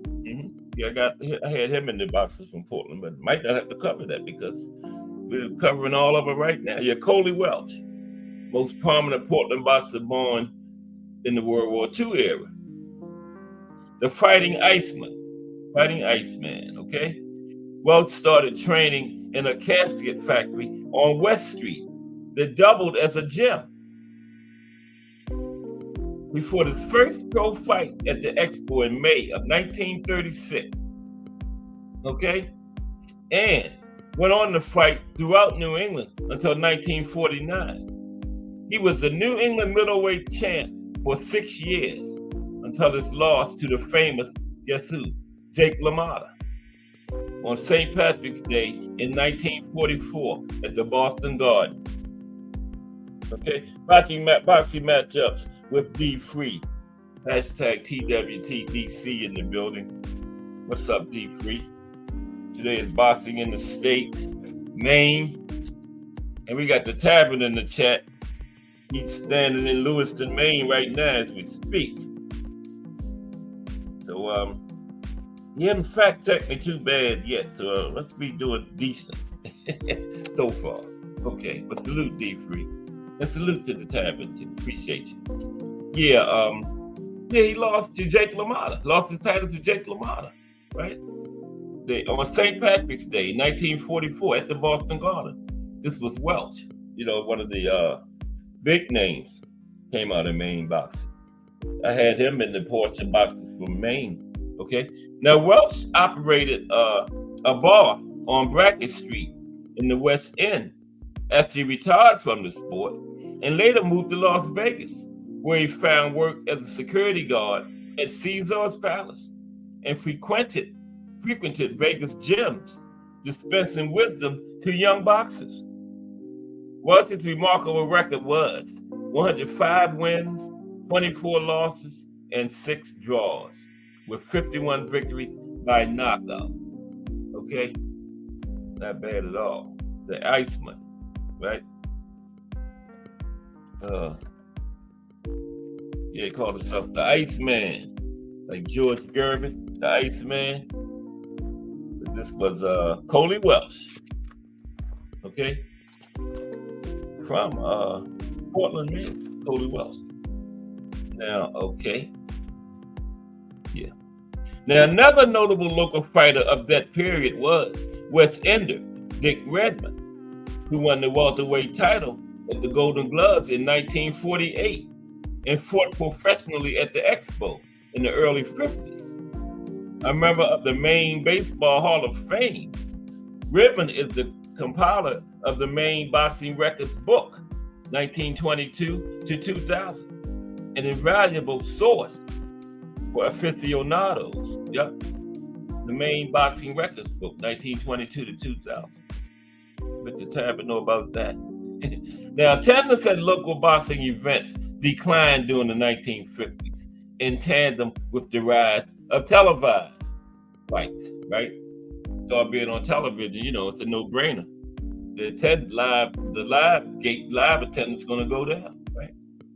Yeah, I had him in the boxers from Portland, but might not have to cover that because we're covering all of them right now. Yeah, Coley Welch, most prominent Portland boxer born in the World War II era. The Fighting Iceman, okay? Welch started training in a casket factory on West Street that doubled as a gym. Before his first pro fight at the Expo in May of 1936, okay? And went on to fight throughout New England until 1949. He was the New England middleweight champ for 6 years until his loss to the famous, guess who? Jake LaMotta on St. Patrick's Day in 1944 at the Boston Garden. Okay, boxing matchups with D Free. Hashtag TWTDC in the building. What's up, D Free? Today is boxing in the States, Maine. And we got the Tavern in the chat. He's standing in Lewiston, Maine right now as we speak. So, he hasn't fact-checked me too bad yet, so let's be doing decent so far. Okay, but salute D Free. And salute to the Tavern too. Appreciate you. Yeah, he lost to Jake LaMotta. Lost the title to Jake LaMotta, right? On St. Patrick's Day, 1944, at the Boston Garden. This was Welch, one of the big names came out of Maine boxing. I had him in the portion boxes from Maine. Okay. Now Welch operated a bar on Brackett Street in the West End after he retired from the sport and later moved to Las Vegas, where he found work as a security guard at Caesar's Palace and frequented Vegas gyms, dispensing wisdom to young boxers. Welch's remarkable record was 105 wins, 24 losses, and 6 draws, with 51 victories by knockout. Okay, Not bad at all. The Iceman, right? Yeah, he called himself the Iceman, like George Gervin, the Iceman. But this was Coley Welsh, okay, from Portland, Maine. Coley Welsh. Now, okay, yeah. Now, another notable local fighter of that period was West Ender Dick Redmond, who won the welterweight title at the Golden Gloves in 1948 and fought professionally at the Expo in the early 50s. A member of the Maine Baseball Hall of Fame, Redmond is the compiler of the Maine Boxing Records book, 1922 to 2000, an invaluable source for aficionados. Yep. The Maine Boxing Records book, 1922 to 2000. But the time to know about that. Now, attendance at local boxing events declined during the 1950s in tandem with the rise of televised fights, right? Start being on television, it's a no-brainer. The live attendance is going to go down, right?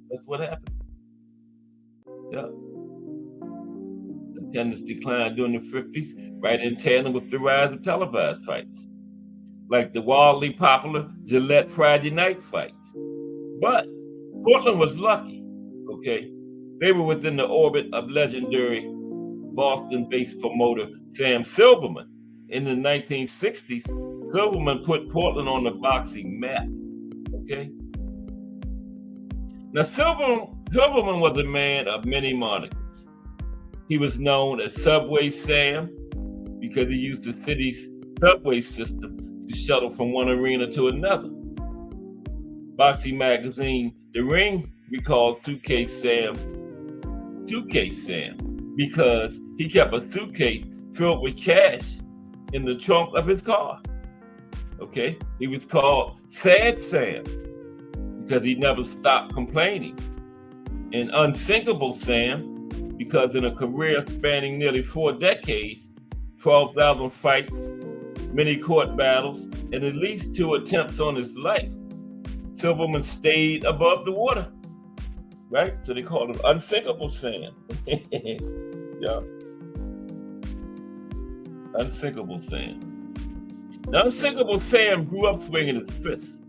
That's what happened. Yeah. Attendance declined during the 50s, right in tandem with the rise of televised fights, like the wildly popular Gillette Friday night fights. But Portland was lucky, okay? They were within the orbit of legendary Boston-based promoter Sam Silverman. In the 1960s, Silverman put Portland on the boxing map, okay? Now, Silverman was a man of many monikers. He was known as Subway Sam because he used the city's subway system to shuttle from one arena to another. Boxing magazine The Ring recalled Suitcase Sam because he kept a suitcase filled with cash in the trunk of his car. Okay, he was called Sad Sam because he never stopped complaining, and Unsinkable Sam because in a career spanning nearly 4 decades, 12,000 fights, many court battles, and at least 2 attempts on his life, Silverman stayed above the water, right? So they called him Unsinkable Sam. Yeah. Unsinkable Sam. Now, Unsinkable Sam grew up swinging his fists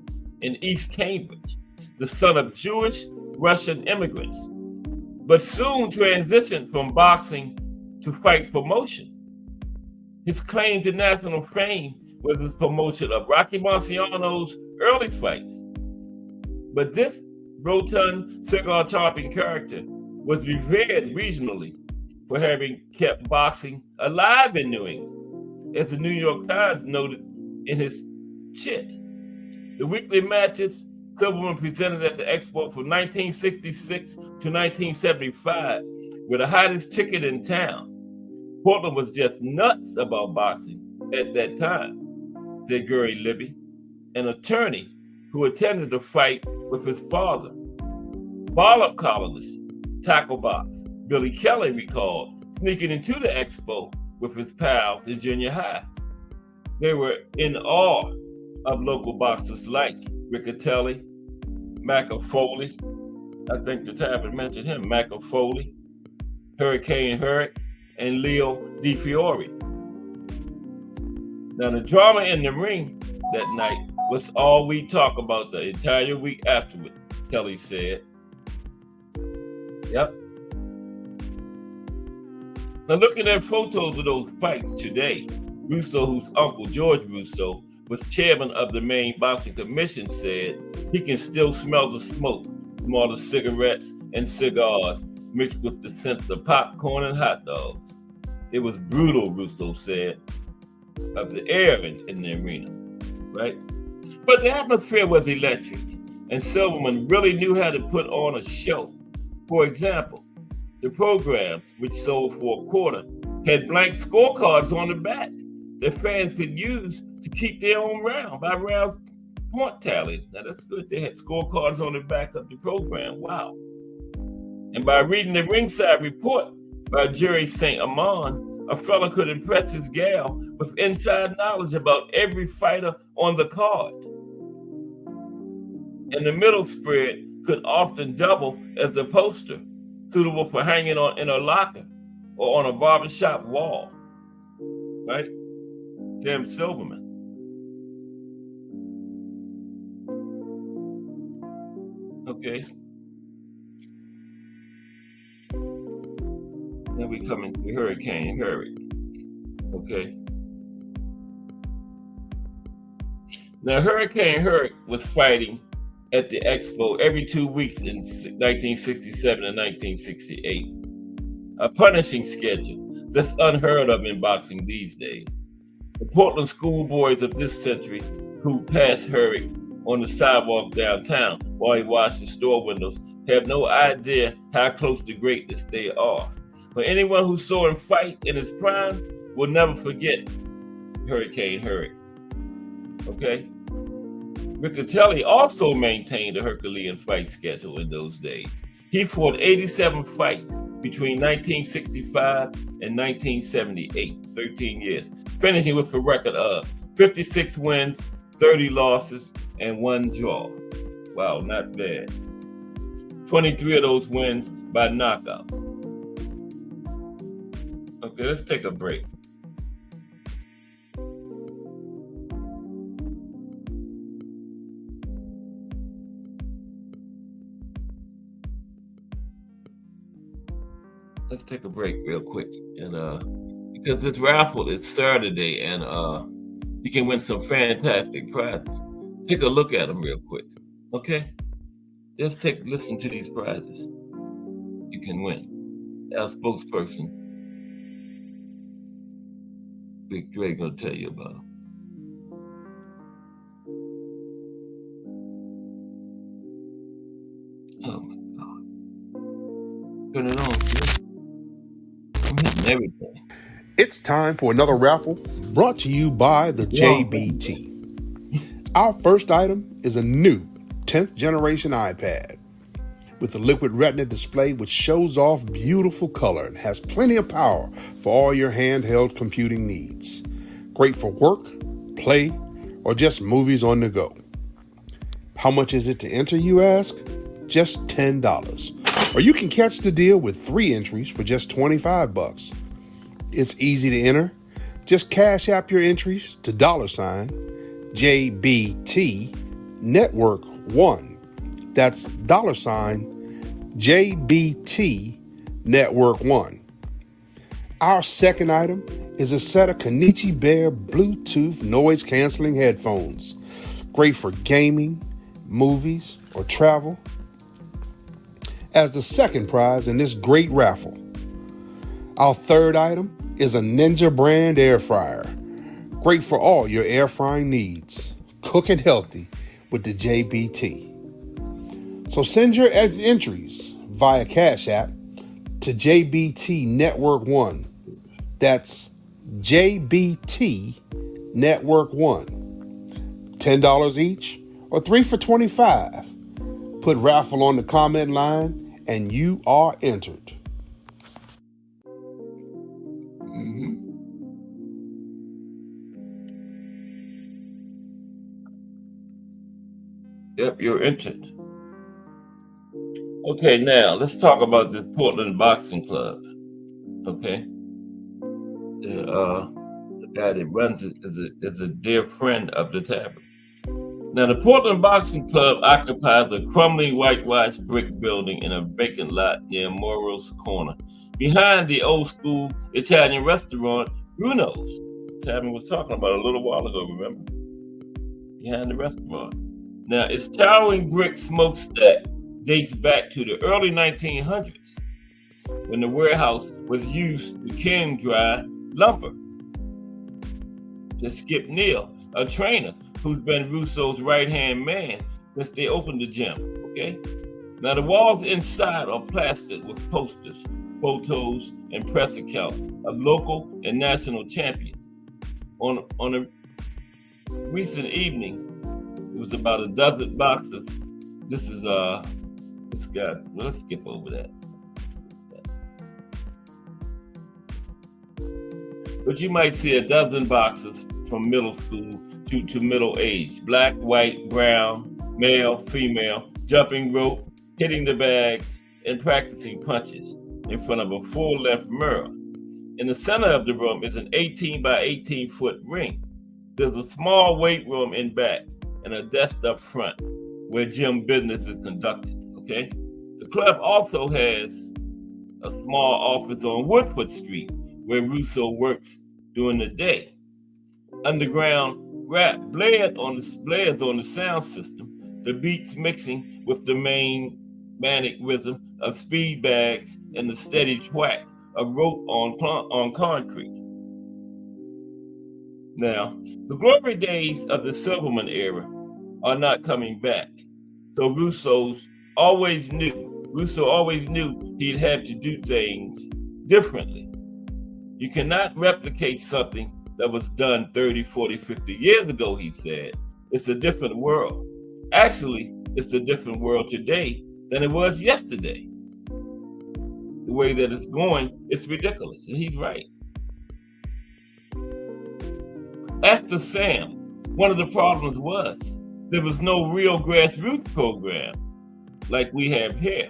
in East Cambridge, the son of Jewish Russian immigrants, but soon transitioned from boxing to fight promotion. His claim to national fame was his promotion of Rocky Marciano's early fights. But this rotund, cigar-chopping character was revered regionally for having kept boxing alive in New England, as the New York Times noted in his chit. The weekly matches Silverman presented at the Expo from 1966 to 1975 were the hottest ticket in town. Portland was just nuts about boxing at that time, said Gary Libby, an attorney who attended the fight with his father. Ball-up columnist, tackle box, Billy Kelly recalled sneaking into the Expo with his pals in junior high. They were in awe of local boxers like Riccatelli, McAfoley, I think the type had mentioned him, McAfoley, Hurricane Herrick, and Leo DiFiore. Now, the drama in the ring that night was all we talk about the entire week afterward, Kelly said. Yep. Now, looking at photos of those fights today, Russo, whose uncle George Russo was chairman of the Maine Boxing Commission, said he can still smell the smoke from all the cigarettes and cigars mixed with the scents of popcorn and hot dogs. It was brutal, Russo said, of the air in the arena, right? But the atmosphere was electric, and Silverman really knew how to put on a show. For example, the programs, which sold for a quarter, had blank scorecards on the back that fans could use to keep their own round by round point tallies. Now that's good. They had scorecards on the back of the program. Wow. And by reading the ringside report by Jerry St. Amand a fella could impress his gal with inside knowledge about every fighter on the card. And the middle spread could often double as the poster, suitable for hanging on in a locker or on a barbershop wall. Right? Jim Silverman. Okay. Then we come into Hurricane Harry. Okay. Now, Hurricane Harry was fighting at the Expo every 2 weeks in 1967 and 1968. A punishing schedule that's unheard of in boxing these days. The Portland schoolboys of this century who passed Harry on the sidewalk downtown while he washed the store windows have no idea how close to greatness they are. But anyone who saw him fight in his prime will never forget Hurricane Harry. Okay? Riccatelli also maintained a Herculean fight schedule in those days. He fought 87 fights between 1965 and 1978, 13 years, finishing with a record of 56 wins, 30 losses, and 1 draw. Wow, not bad. 23 of those wins by knockout. Okay, let's take a break. Let's take a break real quick, and because this raffle is Saturday, and you can win some fantastic prizes. Take a look at them real quick, okay? Just listen to these prizes. You can win. Our spokesperson, Big Dre, gonna tell you about them. Oh my God! Turn it on. I'm hitting everything. It's time for another raffle brought to you by the JBT. Our first item is a new 10th generation iPad with a liquid retina display which shows off beautiful color and has plenty of power for all your handheld computing needs. Great for work, play, or just movies on the go. How much is it to enter, you ask? Just $10. Or you can catch the deal with 3 entries for just $25. It's easy to enter. Just cash app your entries to $JBT Network 1. That's $JBT Network 1. Our second item is a set of Kenichi Bear Bluetooth noise canceling headphones. Great for gaming, movies, or travel. As the second prize in this great raffle. Our third item is a Ninja brand air fryer. Great for all your air frying needs. Cooking healthy with the JBT. So send your entries via Cash App to JBT Network 1. That's JBT Network 1. $10 each or 3 for $25. Put raffle on the comment line and you are entered. Yep, you're entered. Okay, now let's talk about this Portland Boxing Club. Okay, the guy that runs it is a dear friend of the tavern. Now, the Portland Boxing Club occupies a crumbling whitewashed brick building in a vacant lot near Morrow's Corner, behind the old school Italian restaurant Bruno's. Tavern was talking about a little while ago, remember? Behind the restaurant. Now, its towering brick smokestack dates back to the early 1900s, when the warehouse was used to kiln dry lumber. Just Skip Neal, a trainer who's been Russo's right-hand man since they opened the gym, okay? Now, the walls inside are plastered with posters, photos, and press accounts of local and national champions. On a recent evening, it was about a dozen boxers. This is this guy. Well, let's skip over that. but you might see a dozen boxers from middle school to middle age, black, white, brown, male, female, jumping rope, hitting the bags, and practicing punches in front of a full-length mirror. In the center of the room is an 18 by 18 foot ring. There's a small weight room in back and a desk up front where gym business is conducted, okay? The club also has a small office on Woodford Street where Russo works during the day. Underground rap blares on the sound system, the beats mixing with the main manic rhythm of speed bags and the steady thwack of rope on concrete. Now, the glory days of the Silverman era are not coming back. So Russo always knew he'd have to do things differently. You cannot replicate something that was done 30, 40, 50 years ago, he said. It's a different world. Actually, it's a different world today than it was yesterday. The way that it's going, it's ridiculous, and he's right. After Sam, one of the problems was there was no real grassroots program like we have here.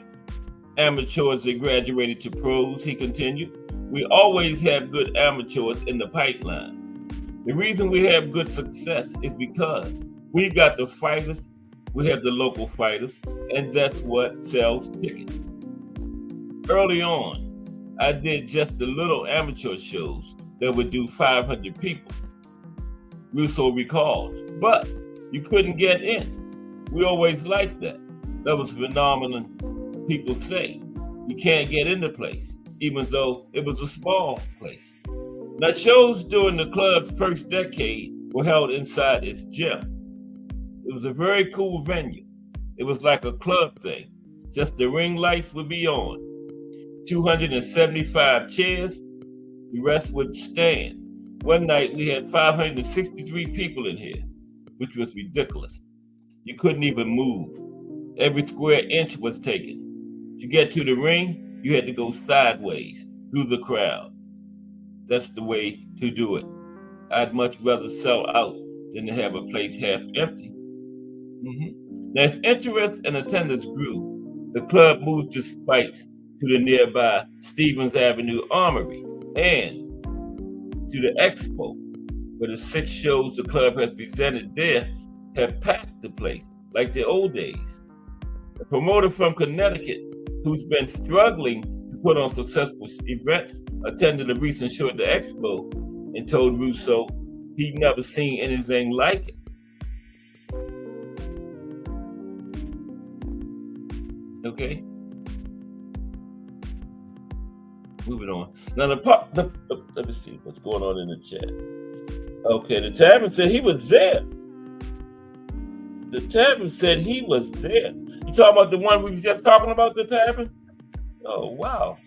Amateurs that graduated to pros, he continued. We always have good amateurs in the pipeline. The reason we have good success is because we've got the fighters, we have the local fighters, and that's what sells tickets. Early on, I did just the little amateur shows that would do 500 people, Russo recalled, but you couldn't get in. We always liked that. That was a phenomenon people say. You can't get in the place, even though it was a small place. Now, shows during the club's first decade were held inside its gym. It was a very cool venue. It was like a club thing. Just the ring lights would be on. 275 chairs, the rest would stand. One night we had 563 people in here, which was ridiculous. You couldn't even move. Every square inch was taken. To get to the ring, you had to go sideways through the crowd. That's the way to do it. I'd much rather sell out than to have a place half empty. Now, as interest and attendance grew, the club moved its fights to the nearby Stevens Avenue Armory and to the Expo, where the 6 shows the club has presented there have packed the place like the old days. A promoter from Connecticut who's been struggling to put on successful events attended a recent show at the Expo and told Russo he'd never seen anything like it. Okay? Moving on. Now, let me see what's going on in the chat. Okay, the tavern said he was there. The tavern said he was there. You talking about the one we was just talking about, the tavern? Oh, wow.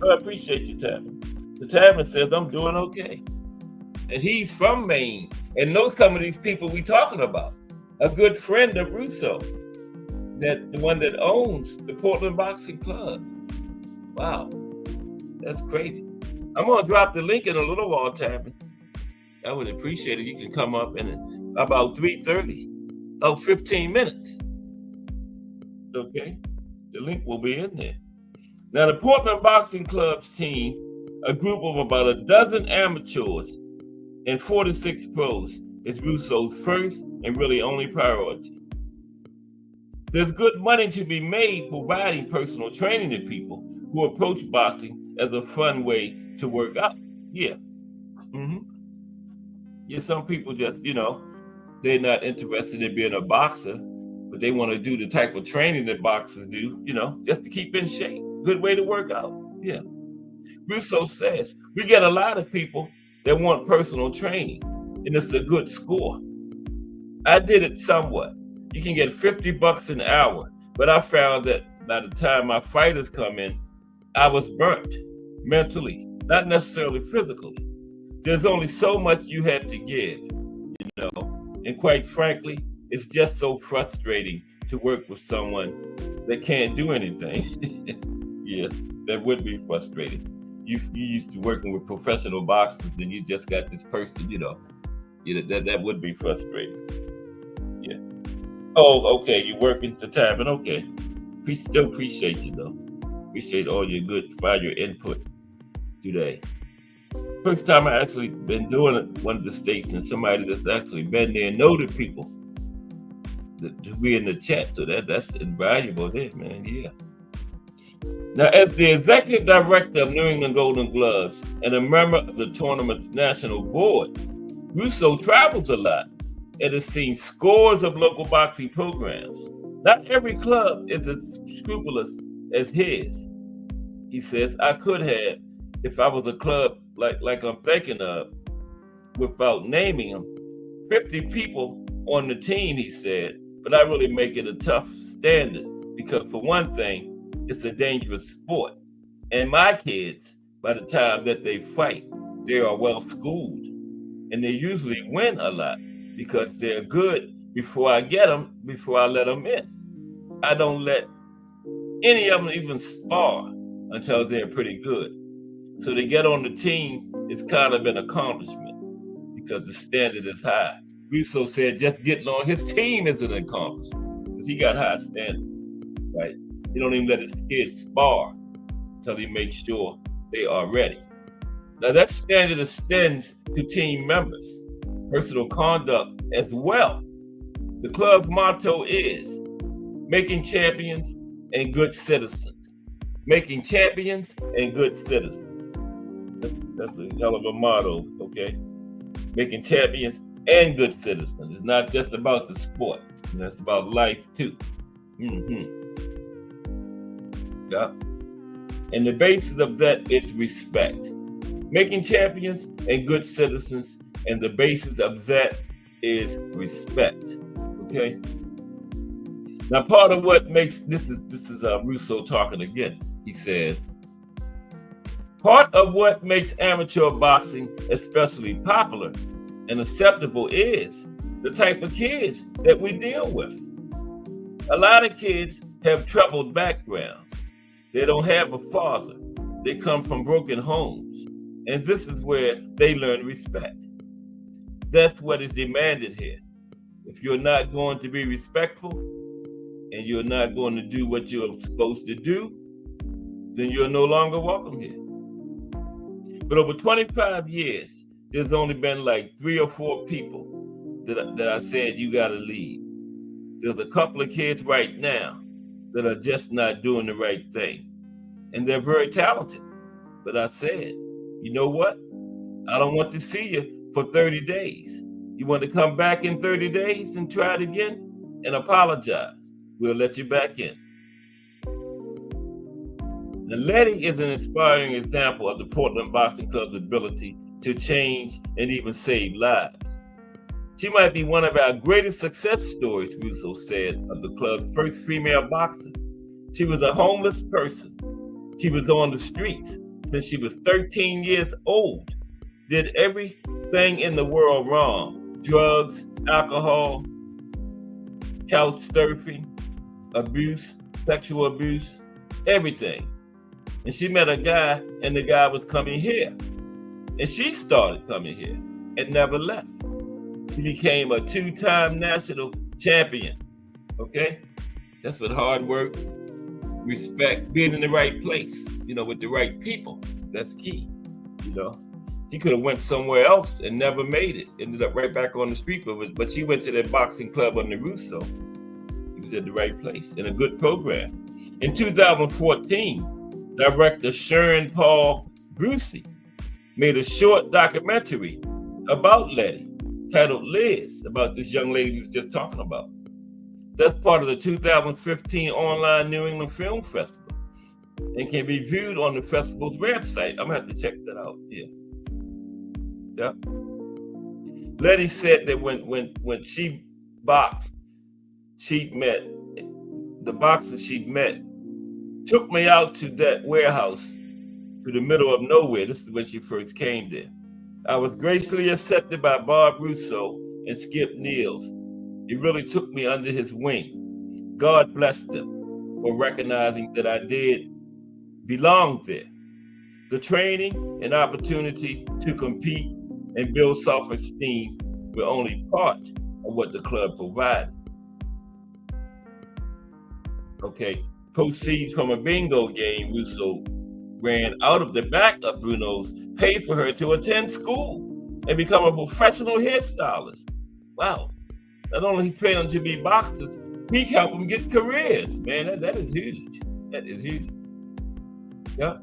I appreciate you, tavern. The tavern says I'm doing okay. And he's from Maine and knows some of these people we talking about. A good friend of Russo, that the one that owns the Portland Boxing Club. Wow, that's crazy. I'm gonna drop the link in a little while, Tavern. I would appreciate it. You can come up in about 3:30. 15 minutes. Okay, the link will be in there. Now, the Portland Boxing Club's team, a group of about a dozen amateurs and 46 pros, is Russo's first and really only priority. There's good money to be made providing personal training to people who approach boxing as a fun way to work out. Yeah. Yeah, some people just, they're not interested in being a boxer, but they want to do the type of training that boxers do, just to keep in shape. Good way to work out. Yeah. Russo says, we get a lot of people that want personal training, and it's a good score. I did it somewhat. You can get $50 an hour, but I found that by the time my fighters come in, I was burnt mentally, not necessarily physically. There's only so much you have to give, and quite frankly, it's just so frustrating to work with someone that can't do anything. Yeah, that would be frustrating. you used to working with professional boxers, and you just got this person, that would be frustrating. Yeah. Oh, okay. You're working the time, and okay. We still appreciate you though. Appreciate all your your input today. First time I actually been doing it, one of the states, and somebody that's actually been there and know the people to be in the chat. So that's invaluable there, man. Yeah. Now, as the executive director of New England Golden Gloves and a member of the tournament's national board, Russo travels a lot and has seen scores of local boxing programs. Not every club is as scrupulous as his. He says, I could have, if I was a club like I'm thinking of, without naming them, 50 people on the team, he said, but I really make it a tough standard because for one thing, it's a dangerous sport. And my kids, by the time that they fight, they are well schooled and they usually win a lot because they're good before I let them in. I don't let any of them even spar until they're pretty good. So to get on the team is kind of an accomplishment because the standard is high. Russo said just getting on his team is an accomplishment because he got high standards, right? He don't even let his kids spar until he makes sure they are ready. Now that standard extends to team members, personal conduct as well. The club's motto is making champions and good citizens. Making champions and good citizens. That's a hell of a motto, okay? Making champions and good citizens. It's not just about the sport. It's about life too. Yeah. And the basis of that is respect. Making champions and good citizens, and the basis of that is respect. Okay. Now, part of what makes this is Russo talking again. He says, part of what makes amateur boxing especially popular and acceptable is the type of kids that we deal with. A lot of kids have troubled backgrounds. They don't have a father. They come from broken homes. And this is where they learn respect. That's what is demanded here. If you're not going to be respectful and you're not going to do what you're supposed to do, then you're no longer welcome here. But over 25 years, there's only been like 3 or 4 people that I said you got to leave. There's a couple of kids right now that are just not doing the right thing. And they're very talented. But I said, you know what? I don't want to see you for 30 days. You want to come back in 30 days and try it again and apologize. We'll let you back in. Now, Letty is an inspiring example of the Portland Boxing Club's ability to change and even save lives. She might be one of our greatest success stories, Russo said, of the club's first female boxer. She was a homeless person. She was on the streets since she was 13 years old, did everything in the world wrong: drugs, alcohol, couch surfing, abuse, sexual abuse, everything. And she met a guy, and the guy was coming here. And she started coming here and never left. She became a 2-time national champion. Okay? That's with hard work, respect, being in the right place, with the right people. That's key. She could have went somewhere else and never made it. Ended up right back on the street, but she went to that boxing club under Russo. He was at the right place in a good program. In 2014, director Sharon Paul Brucey made a short documentary about Letty, titled Liz, about this young lady we was just talking about. That's part of the 2015 online New England Film Festival and can be viewed on the festival's website. I'm gonna have to check that out. Yeah. Letty said that when she boxed, the boxers she'd met took me out to that warehouse to the middle of nowhere. This is when she first came there. I was graciously accepted by Bob Russo and Skip Niels. He really took me under his wing. God bless them for recognizing that I did belong there. The training and opportunity to compete and build self-esteem were only part of what the club provided. Okay, proceeds from a bingo game Russo ran out of the back of Bruno's paid for her to attend school and become a professional hairstylist. Wow. Not only he trained them to be boxers, he helped them get careers. Man, that is huge. That is huge. Yeah.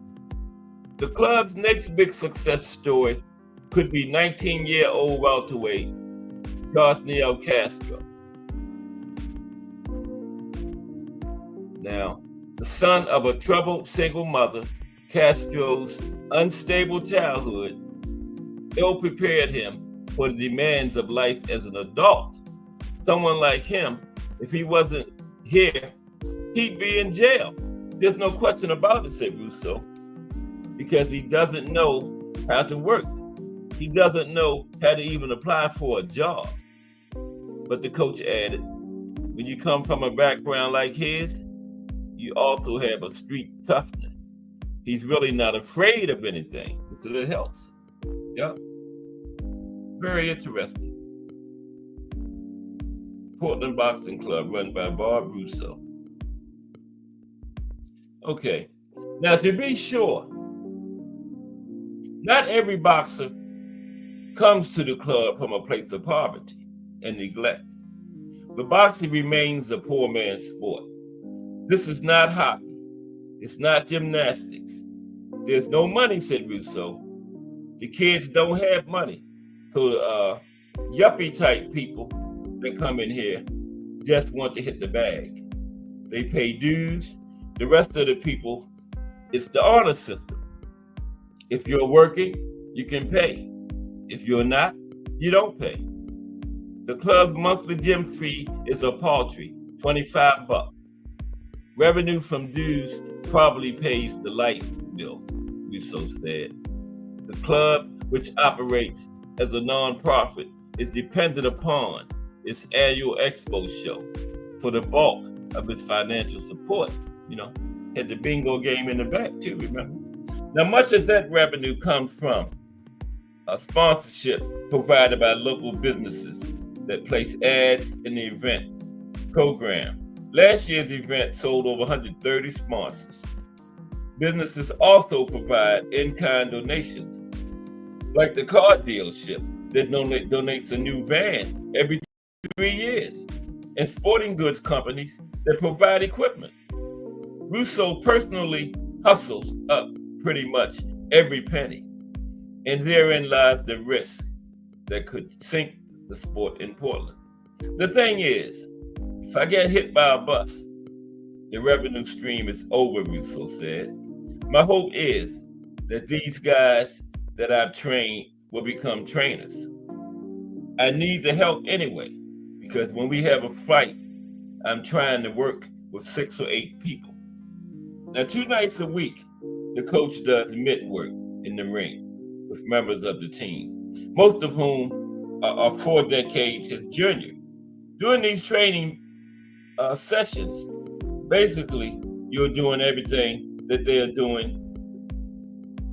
The club's next big success story could be 19-year-old welterweight Neil Castro. Now, the son of a troubled single mother, Castro's unstable childhood ill-prepared him for the demands of life as an adult. Someone like him, if he wasn't here, he'd be in jail. There's no question about it, said Russo, because he doesn't know how to work. He doesn't know how to even apply for a job. But the coach added, when you come from a background like his, you also have a street toughness. He's really not afraid of anything, so that helps. Yep. Very interesting. Portland Boxing Club run by Bob Russo. Okay, now to be sure, not every boxer comes to the club from a place of poverty and neglect, but boxing remains a poor man's sport. This is not hockey. It's not gymnastics. There's no money, said Russo. The kids don't have money. So the yuppie type people that come in here just want to hit the bag. They pay dues. The rest of the people, it's the honor system. If you're working, you can pay. If you're not, you don't pay. The club's monthly gym fee is a paltry $25. Revenue from dues probably pays the light bill, Russo said. The club, which operates as a nonprofit, is dependent upon its annual expo show for the bulk of its financial support. You know, had the bingo game in the back too, remember? Now, much of that revenue comes from a sponsorship provided by local businesses that place ads in the event program. Last year's event sold over 130 sponsors. Businesses also provide in-kind donations, like the car dealership that donates a new van every 3 years, and sporting goods companies that provide equipment. Russo personally hustles up pretty much every penny, and therein lies the risk that could sink the sport in Portland. The thing is, if I get hit by a bus, the revenue stream is over, Russo said. My hope is that these guys that I've trained will become trainers. I need the help anyway, because when we have a fight, I'm trying to work with 6 or 8 people. Now, 2 nights a week, the coach does mitt work in the ring with members of the team, most of whom are 4 decades his junior. During these training sessions, basically, you're doing everything that they're doing.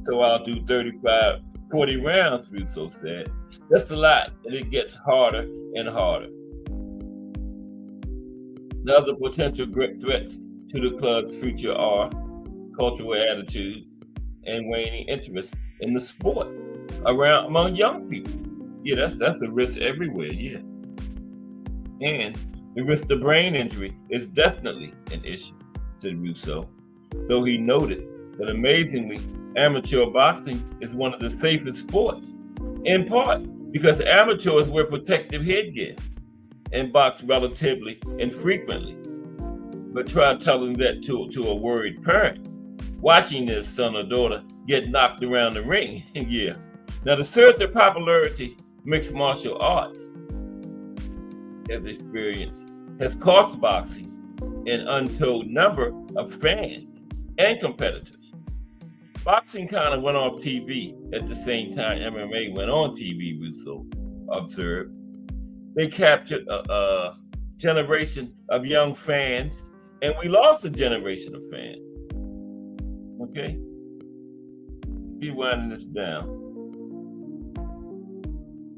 So I'll do 35, 40 rounds, Russo said. That's a lot, and it gets harder and harder. The other potential threats to the club's future are cultural attitude and waning interest in the sport among young people. Yeah, that's a risk everywhere, yeah. And the risk of brain injury is definitely an issue, said Russo, though he noted that amazingly, amateur boxing is one of the safest sports, in part because amateurs wear protective headgear and box relatively infrequently. But try telling that to a worried parent watching their son or daughter get knocked around the ring. Yeah. Now, the surge of popularity mixed martial arts has experienced has cost boxing an untold number of fans and competitors. Boxing kind of went off TV at the same time MMA went on TV, Russo observed. They captured a generation of young fans, and we lost a generation of fans. Okay? be winding this down.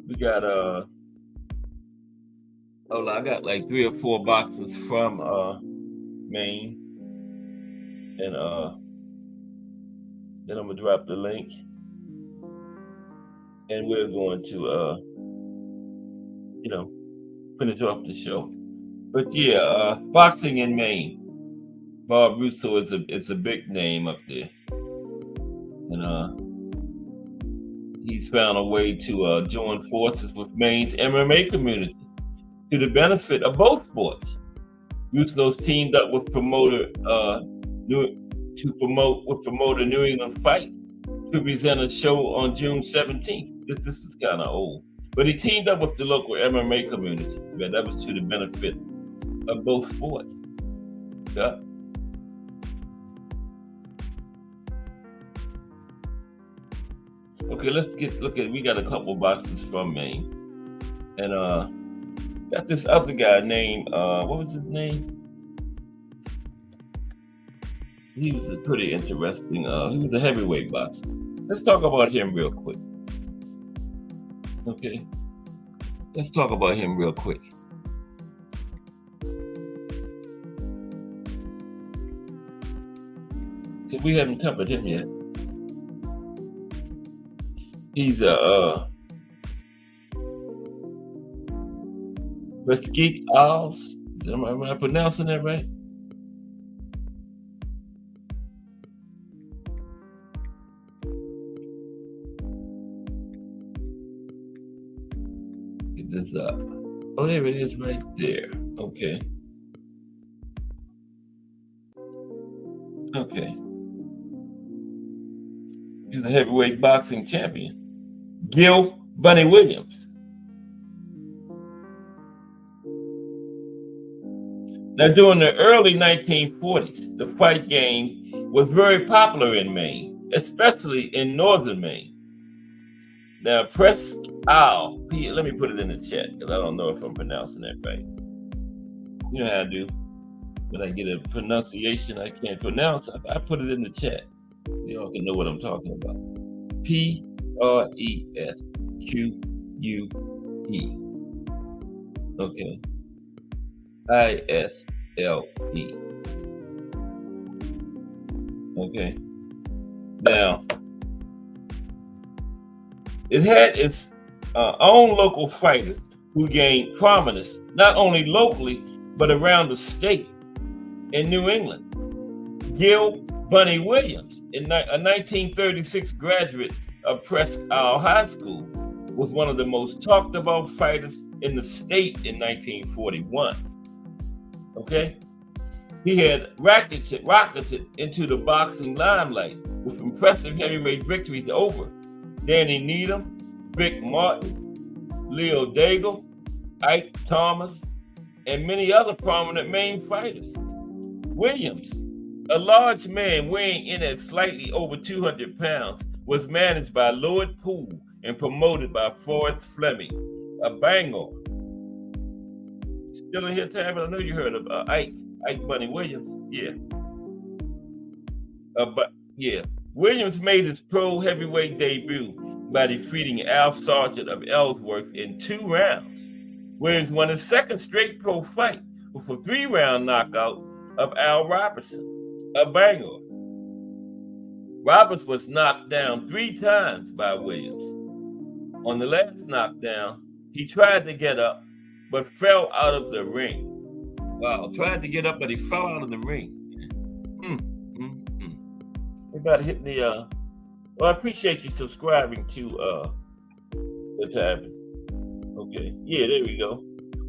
We got I got like 3 or 4 boxes from Maine, and then I'm gonna drop the link, and we're going to finish off the show. But yeah, boxing in Maine. Bob Russo is a big name up there, and he's found a way to join forces with Maine's MMA community to the benefit of both sports. Russo's teamed up with promoter New England Fights to present a show on June 17th. This is kind of old, but he teamed up with the local MMA community. Man, that was to the benefit of both sports. Yeah. Okay, we got a couple boxes from Maine. And got this other guy named, what was his name? He was a pretty interesting, he was a heavyweight boxer. Let's talk about him real quick. Okay. Let's talk about him real quick. Because we haven't covered him yet. He's a Mesquite Isles. Am I pronouncing that right? Get this up. Oh, there it is right there. Okay. Okay. He's a heavyweight boxing champion. Gil Bunny Williams. Now, during the early 1940s, the fight game was very popular in Maine, especially in northern Maine. Now, Presque Isle, let me put it in the chat because I don't know if I'm pronouncing that right. You know how I do. When I get a pronunciation I can't pronounce, I put it in the chat. Y'all can know what I'm talking about. Presque. Okay. Isle. Okay. Now, it had its own local fighters who gained prominence not only locally but around the state in New England. Gil Bunny Williams, a 1936 graduate of Presque Isle High School, was one of the most talked about fighters in the state in 1941. Okay? He had rocketed into the boxing limelight with impressive heavyweight victories over Danny Needham, Vic Martin, Leo Daigle, Ike Thomas, and many other prominent Maine fighters. Williams, a large man weighing in at slightly over 200 pounds, was managed by Lloyd Poole and promoted by Forrest Fleming, a Bangor. Still in here, Tab? I know you heard of Ike Bunny Williams. Yeah. Williams made his pro heavyweight debut by defeating Al Sargent of Ellsworth in 2 rounds. Williams won his second straight pro fight with a 3-round knockout of Al Robertson, a Bangor. Roberts was knocked down 3 times by Williams. On the last knockdown, he tried to get up, but fell out of the ring. Wow, tried to get up, but he fell out of the ring. Everybody hit the, well, I appreciate you subscribing to the tab. Okay, yeah, there we go.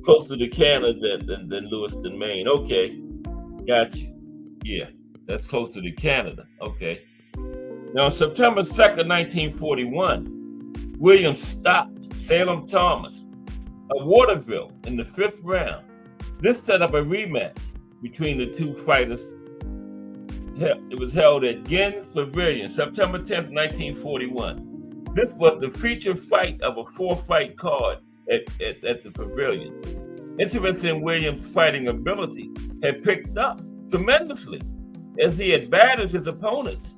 Closer to Canada than Lewiston, Maine. Okay, got you. Yeah, that's closer to Canada. Okay. Now, on September 2nd, 1941, Williams stopped Salem Thomas of Waterville in the 5th round. This set up a rematch between the two fighters. It was held at Gins Pavilion, September 10th, 1941. This was the feature fight of a 4-fight card at the Pavilion. Interest in Williams' fighting ability had picked up tremendously as he had battered his opponents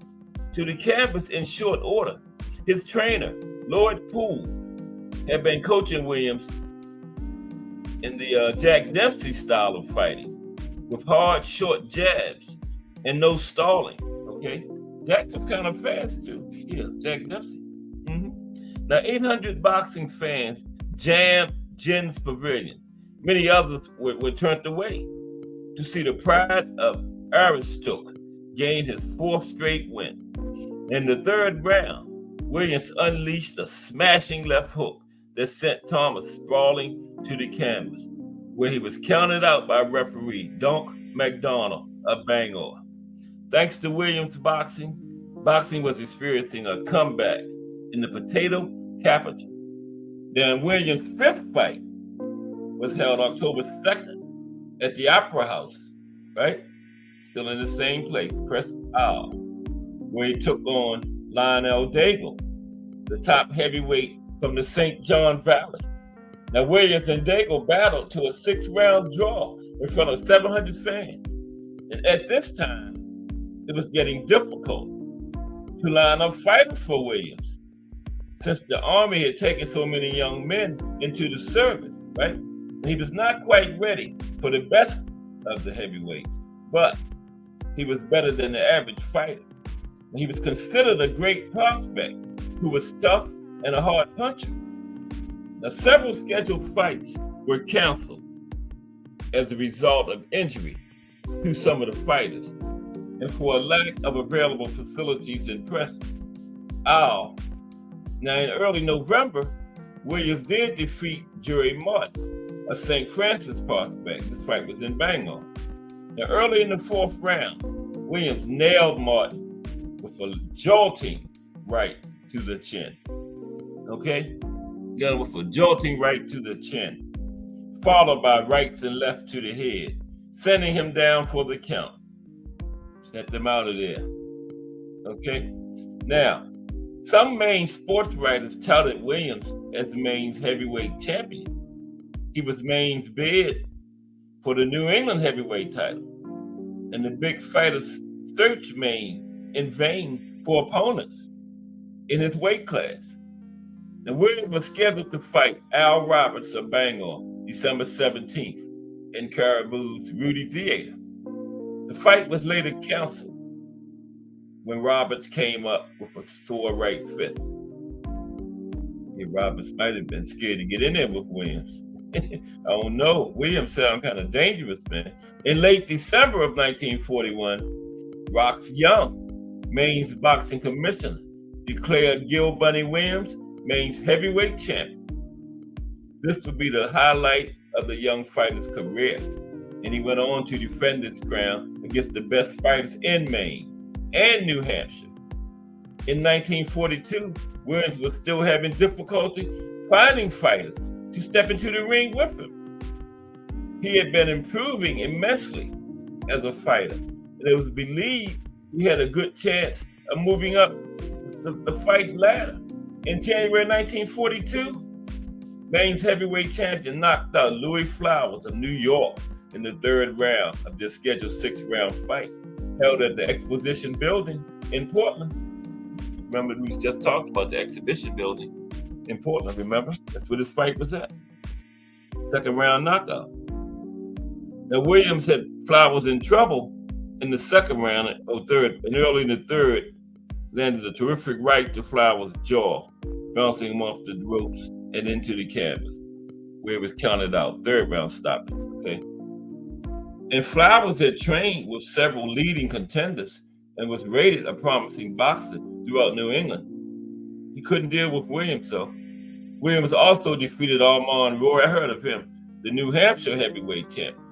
to the canvas in short order. His trainer, Lloyd Poole, had been coaching Williams in the Jack Dempsey style of fighting, with hard, short jabs and no stalling. Okay, Jack was kind of fast too. Yeah, Jack Dempsey. Now, 800 boxing fans jammed Jen's pavilion. Many others were turned away to see the pride of Aristook gain his fourth straight win. In the third round, Williams unleashed a smashing left hook that sent Thomas sprawling to the canvas, where he was counted out by referee Dunk McDonald of Bangor. Thanks to Williams' boxing was experiencing a comeback in the potato capital. Then Williams' fifth fight was held October 2nd at the Opera House, right? Still in the same place, Presque Isle, where he took on Lionel Daigle, the top heavyweight from the St. John Valley. Now, Williams and Daigle battled to a 6-round draw in front of 700 fans. And at this time, it was getting difficult to line up fighters for Williams, since the Army had taken so many young men into the service, right? And he was not quite ready for the best of the heavyweights, but he was better than the average fighter. And he was considered a great prospect who was tough and a hard puncher. Now, several scheduled fights were canceled as a result of injury to some of the fighters and for a lack of available facilities in Presque Isle. Now, in early November, Williams did defeat Jerry Martin, a St. Francis prospect. This fight was in Bangor. Now, early in the fourth round, Williams nailed Martin with a jolting right to the chin. Okay? Got him with a jolting right to the chin, followed by rights and left to the head, sending him down for the count. Sent them out of there. Okay? Now, some Maine sports writers touted Williams as Maine's heavyweight champion. He was Maine's bid for the New England heavyweight title, and the big fighters searched Maine in vain for opponents in his weight class. Now, Williams was scheduled to fight Al Roberts of Bangor December 17th in Caribou's Rudy Theater. The fight was later canceled when Roberts came up with a sore right fist. Yeah, Roberts might have been scared to get in there with Williams. I don't know. Williams sounded kind of dangerous, man. In late December of 1941, Rox Young, Maine's boxing commissioner, declared Gil Bunny Williams Maine's heavyweight champion. This would be the highlight of the young fighter's career, and he went on to defend this crown against the best fighters in Maine and New Hampshire. In 1942, Williams was still having difficulty finding fighters to step into the ring with him. He had been improving immensely as a fighter, and it was believed he had a good chance of moving up the fight ladder. In January 1942, Maine's heavyweight champion knocked out Louis Flowers of New York in the third round of this scheduled 6-round fight held at the Exposition Building in Portland. Remember, we just talked about the Exhibition Building in Portland, remember? That's where this fight was at. Second round knockout. Now, Williams had Flowers in trouble in the second round, or third, and early in the third, landed a terrific right to Flowers' jaw, bouncing him off the ropes and into the canvas, where it was counted out. Third round stopping, okay? And Flowers had trained with several leading contenders and was rated a promising boxer throughout New England. He couldn't deal with Williams, though. Williams also defeated Armand Roy, I heard of him, the New Hampshire heavyweight champion.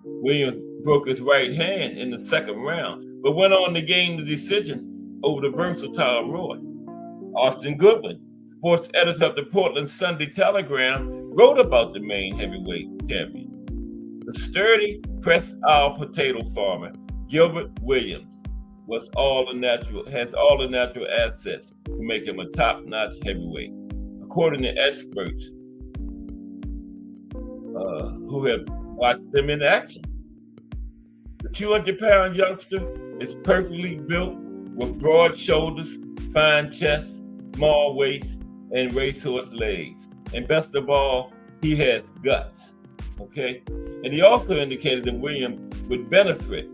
Williams broke his right hand in the second round, but went on to gain the decision over the versatile Roy. Austin Goodwin, sports editor of the Portland Sunday Telegram, wrote about the Maine heavyweight champion. The sturdy Presque Isle potato farmer, Gilbert Williams, has all the natural assets to make him a top-notch heavyweight, according to experts who have watched him in action. The 200-pound youngster is perfectly built with broad shoulders, fine chest, small waist, and racehorse legs. And best of all, he has guts. Okay? And he also indicated that Williams would benefit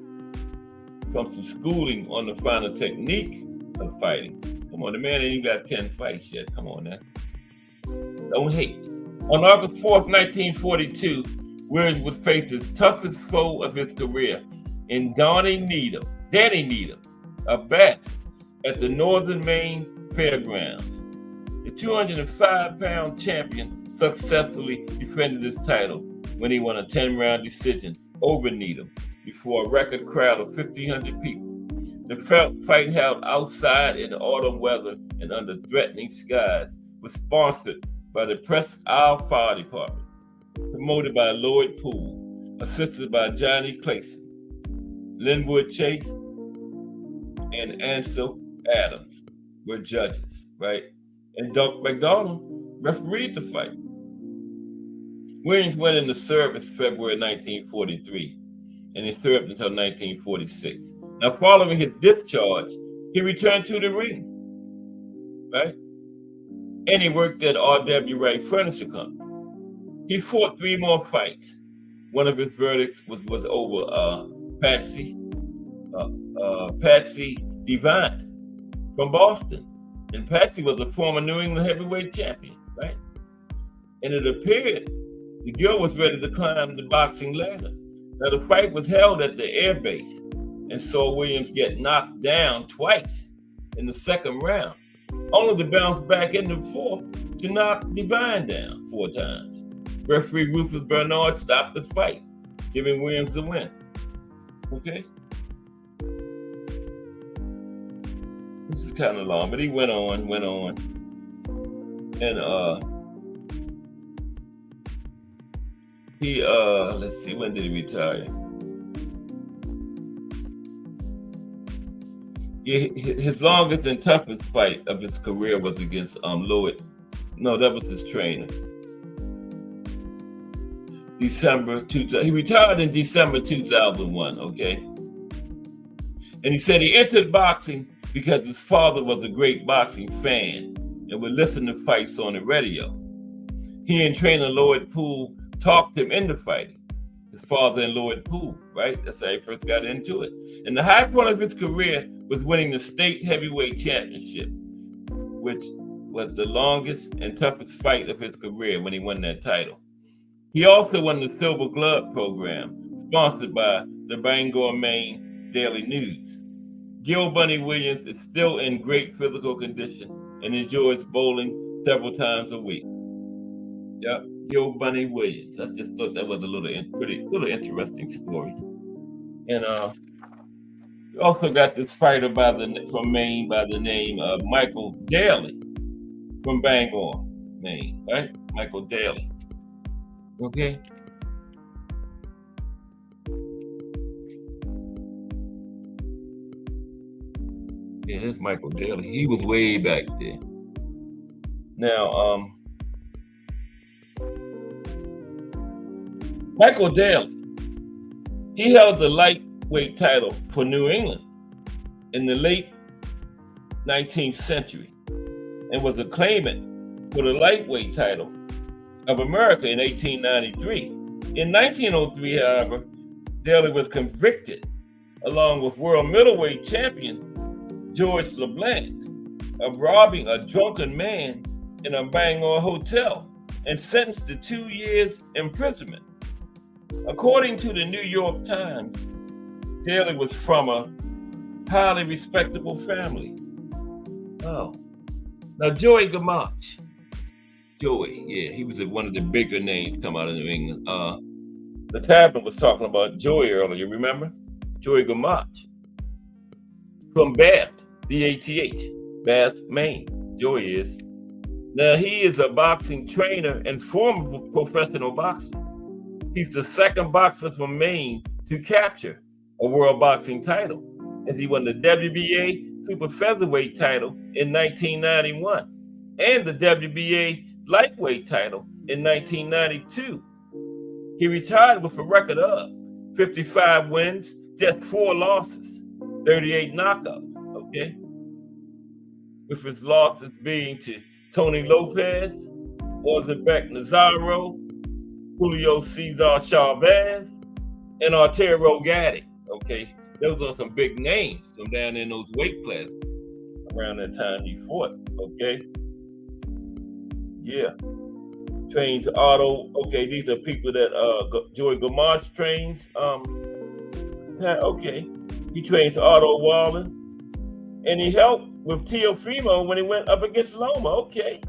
from some schooling on the final technique of fighting. Come on, the man ain't even got 10 fights yet. Come on now. Don't hate. On August 4th, 1942, Williams would face his toughest foe of his career in Danny Needham, a Bass at the Northern Maine Fairgrounds. The 205-pound champion successfully defended his title when he won a 10-round decision over Needham before a record crowd of 1,500 people. The fight held outside in the autumn weather and under threatening skies was sponsored by the Presque Isle Fire Department, promoted by Lloyd Poole, assisted by Johnny Clayson, Linwood Chase, and Ansel Adams were judges, right? And Doug McDonald refereed the fight. Williams went into service February 1943, and he served until 1946. Now, following his discharge, he returned to the ring, right? And he worked at R.W. Wright Furniture Company. He fought 3 more fights. One of his verdicts was over Patsy Devine from Boston. And Patsy was a former New England heavyweight champion, right? And it appeared the girl was ready to climb the boxing ladder. Now, the fight was held at the air base and saw Williams get knocked down twice in the second round, only to bounce back in the fourth to knock Devine down 4 times. Referee Rufus Bernard stopped the fight, giving Williams the win. Okay? This is kind of long, but he went on. And he let's see, when did he retire? His longest and toughest fight of his career was against Lloyd. No, that was his trainer. December 2000. He retired in December 2001, okay? And he said he entered boxing because his father was a great boxing fan and would listen to fights on the radio. He and trainer Lloyd Poole talked him into fighting. His father and Lloyd Poole, right? That's how he first got into it. And the high point of his career was winning the state heavyweight championship, which was the longest and toughest fight of his career when he won that title. He also won the Silver Glove program, sponsored by the Bangor, Maine Daily News. Gil Bunny Williams is still in great physical condition and enjoys bowling several times a week. Yep, Gil Bunny Williams. I just thought that was a little interesting story. And we also got this fighter from Maine by the name of Michael Daly from Bangor, Maine, right? Michael Daly. Okay. Yeah, that's Michael Daly. He was way back there. Now, Michael Daly, he held the lightweight title for New England in the late 19th century and was a claimant for the lightweight title of America in 1893. In 1903, however, Daly was convicted, along with world middleweight champion George LeBlanc, of robbing a drunken man in a Bangor hotel and sentenced to 2 years imprisonment. According to the New York Times, Daly was from a highly respectable family. Oh. Now, Joey Gamache. Joey, yeah, he was one of the bigger names come out of New England. The Tavern was talking about Joey earlier, remember? Joey Gamache. From Bath, B-A-T-H, Bath, Maine. Joey is. Now, he is a boxing trainer and former professional boxer. He's the second boxer from Maine to capture a world boxing title, as he won the WBA super featherweight title in 1991 and the WBA lightweight title in 1992. He retired with a record of 55 wins, just 4 losses, 38 knockouts. Okay. With his losses being to Tony Lopez, Ozebek Nazaro, Julio Cesar Chavez, and Arturo Gatti. Okay. Those are some big names from down in those weight classes around that time he fought. Okay. Yeah. Trains Otto. Okay, these are people that Joey Gamache trains. Okay. He trains Otto Wallen. And he helped with Teofimo when he went up against Loma. Okay.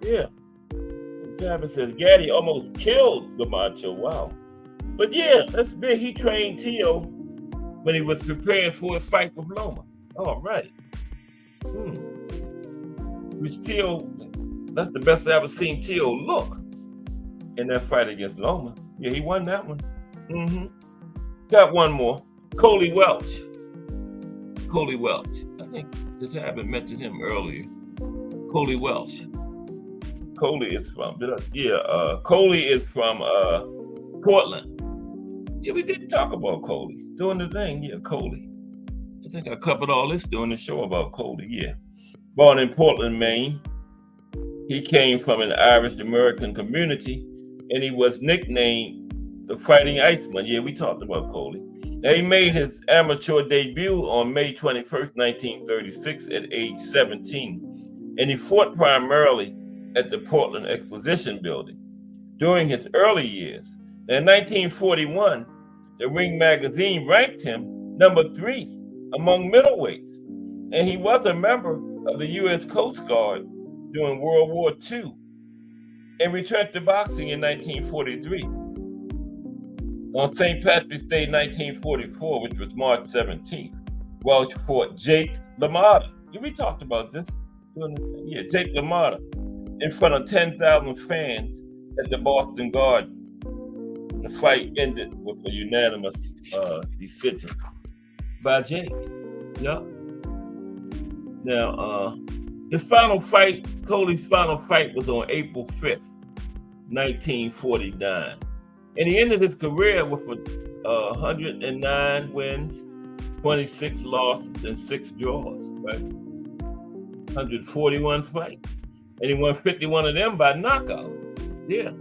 Yeah. Gavin says Gatti almost killed Gamacho. Wow. But yeah, that's big. He trained Teo when he was preparing for his fight with Loma. All right. Which Teo, that's the best I ever seen Teo look in that fight against Loma. Yeah, he won that one. Got one more. Coley Welch. Coley Welch. I think I haven't mentioned him earlier. Coley Welch. Coley is from, Coley is from Portland. Yeah, we did talk about Coley doing the thing. Yeah, Coley. I think I covered all this doing the show about Coley. Yeah. Born in Portland, Maine. He came from an Irish American community and he was nicknamed the Fighting Iceman. Yeah, we talked about Coley. Now, he made his amateur debut on May 21st, 1936 at age 17. And he fought primarily at the Portland Exposition Building. During his early years, in 1941, the Ring magazine ranked him number 3 among middleweights. And he was a member of the U.S. Coast Guard during World War II and returned to boxing in 1943. On St. Patrick's Day 1944, which was March 17th, Welch fought Jake LaMotta. We talked about this. Yeah, Jake LaMotta in front of 10,000 fans at the Boston Garden. The fight ended with a unanimous decision by Jake. Yep. Now, his final fight, Coley's final fight, was on April 5th, 1949. And he ended his career with 109 wins, 26 losses, and 6 draws, right? 141 fights. And he won 51 of them by knockout. Yeah.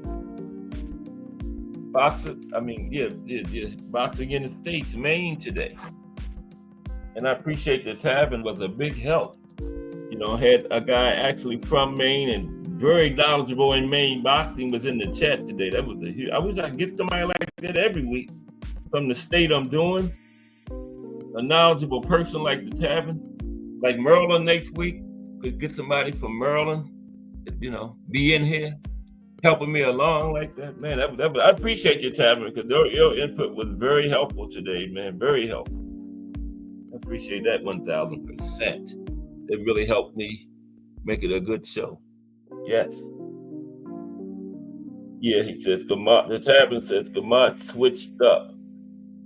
Boxing in the States, Maine today. And I appreciate the tavern was a big help. You know, had a guy actually from Maine and very knowledgeable in Maine boxing was in the chat today. That was a huge. I wish I could get somebody like that every week from the state I'm doing. A knowledgeable person like the tavern, like Maryland next week. Could get somebody from Maryland, you know, be in here helping me along like that. Man, I appreciate your tavern because your input was very helpful today, man. Very helpful. I appreciate that 1,000%. It really helped me make it a good show. Yes. Yeah, he says, the tavern says Gamat switched up,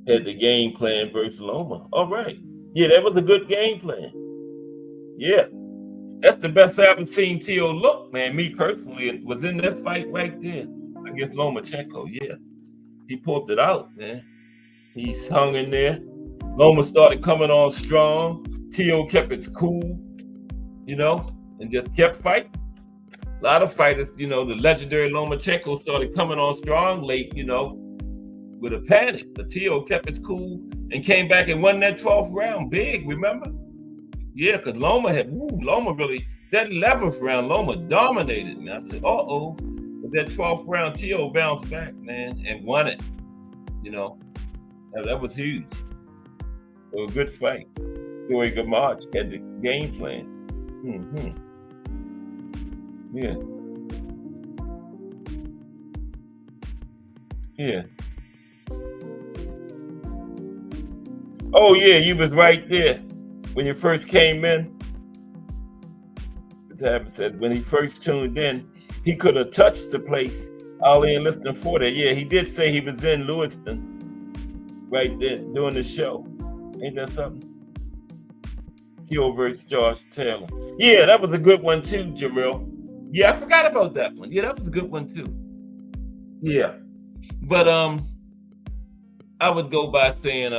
had the game plan versus Loma. All right. Yeah, that was a good game plan. Yeah. That's the best I ever seen Teo look, man. Me personally, was in that fight right there against Lomachenko. Yeah. He pulled it out, man. He's hung in there. Loma started coming on strong. Teo kept it cool, you know, and just kept fighting. A lot of fighters, you know, the legendary Lomachenko started coming on strong late, you know, with a panic. But Teo kept his cool and came back and won that 12th round big, remember? Yeah, because Loma really, that 11th round, Loma dominated, man. I said, uh-oh. But that 12th round, Teo bounced back, man, and won it, you know. That was huge. It was a good fight. Joey Gamache had the game plan. Yeah. Yeah. Oh, yeah, you was right there when you first came in. The tab said when he first tuned in, he could have touched the place. Ali and listening for that. Yeah, he did say he was in Lewiston right there doing the show. Ain't that something? Teo versus Josh Taylor. Yeah, that was a good one too, Jamil. Yeah, I forgot about that one. Yeah, that was a good one too. Yeah. But I would go by saying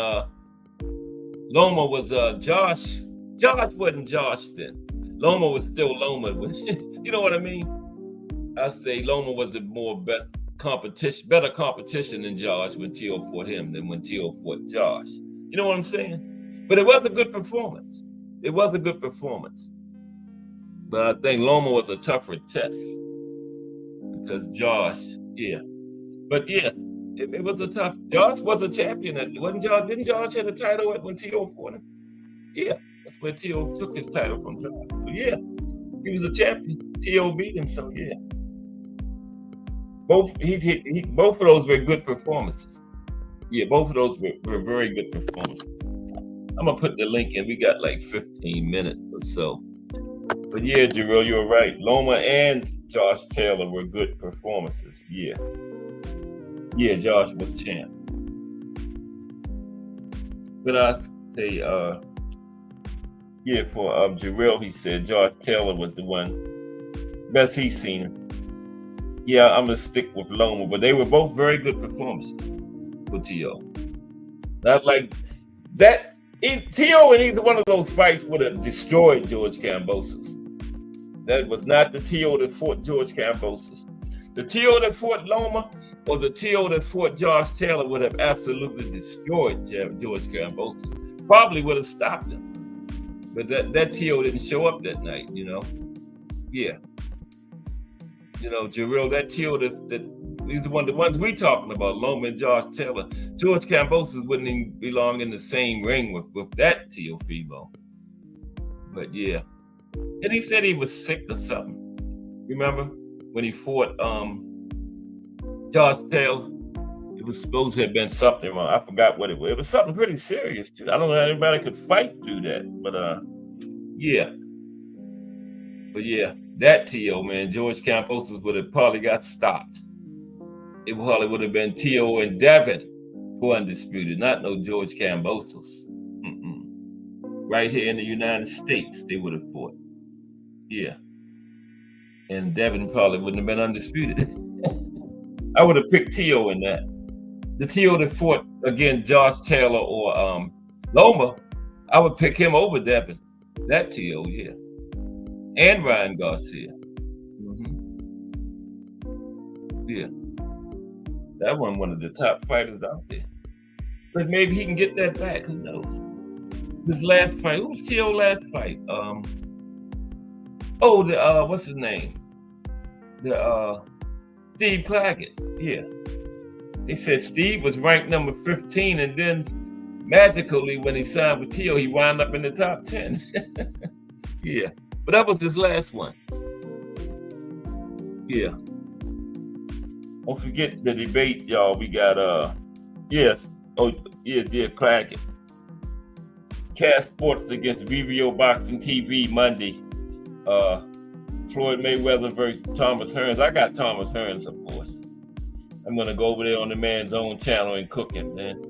Loma was Josh. Josh wasn't Josh then. Loma was still Loma. You know what I mean? I say Loma was the better competition than Josh when T.O. fought him than when T.O. fought Josh. You know what I'm saying? But it was a good performance. It was a good performance. But I think Loma was a tougher test because Josh, yeah. But yeah, it was a tough. Josh was a champion. Wasn't Josh? Didn't Josh have the title when T.O. fought him? Yeah, that's where T.O. took his title from Josh. But yeah, he was a champion. T.O. beat him, so yeah. Both of those were good performances. Yeah, both of those were very good performances. I'm gonna put the link in. We got like 15 minutes or so. But yeah, Jarrell, you're right. Loma and Josh Taylor were good performances. Yeah. Yeah, Josh was champ. But I say, yeah, for Jarrell, he said Josh Taylor was the one best he's seen. Yeah, I'm gonna stick with Loma, but they were both very good performances for T.O. Not like that. T.O. in either one of those fights would have destroyed George Kambosos. That was not the T.O. that fought George Kambosos. The T.O. that fought Loma or the T.O. that fought Josh Taylor would have absolutely destroyed George Kambosos. Probably would have stopped him. But that T.O. didn't show up that night, you know? Yeah. You know, Jarrell, that T.O. these are the ones we talking about, Loma and Josh Taylor. George Kambosos wouldn't even belong in the same ring with that T.O. Febo. But yeah. And he said he was sick or something. Remember when he fought Josh Taylor? It was supposed to have been something wrong. I forgot what it was. It was something pretty serious, too. I don't know how anybody could fight through that. But yeah. But yeah, that T.O., man, George Kambosos would have probably got stopped. It probably would have been T.O. and Devin for undisputed, not no George Kambosos. Right here in the United States, they would have fought. Yeah. And Devin probably wouldn't have been undisputed. I would have picked T.O. in that. The T.O. that fought against Josh Taylor or Loma, I would pick him over Devin. That T.O., yeah. And Ryan Garcia. Yeah. That one of the top fighters out there. But maybe he can get that back. Who knows? His last fight. Who was T.O. last fight? What's his name? Steve Claggett. Yeah. They said Steve was ranked number 15, and then magically, when he signed with T.O., he wound up in the top 10. Yeah. But that was his last one. Yeah. Don't forget the debate, y'all. We got Claggett. Cast Sports against VVO Boxing TV Monday. Floyd Mayweather versus Thomas Hearns. I got Thomas Hearns, of course. I'm gonna go over there on the man's own channel and cook him, man.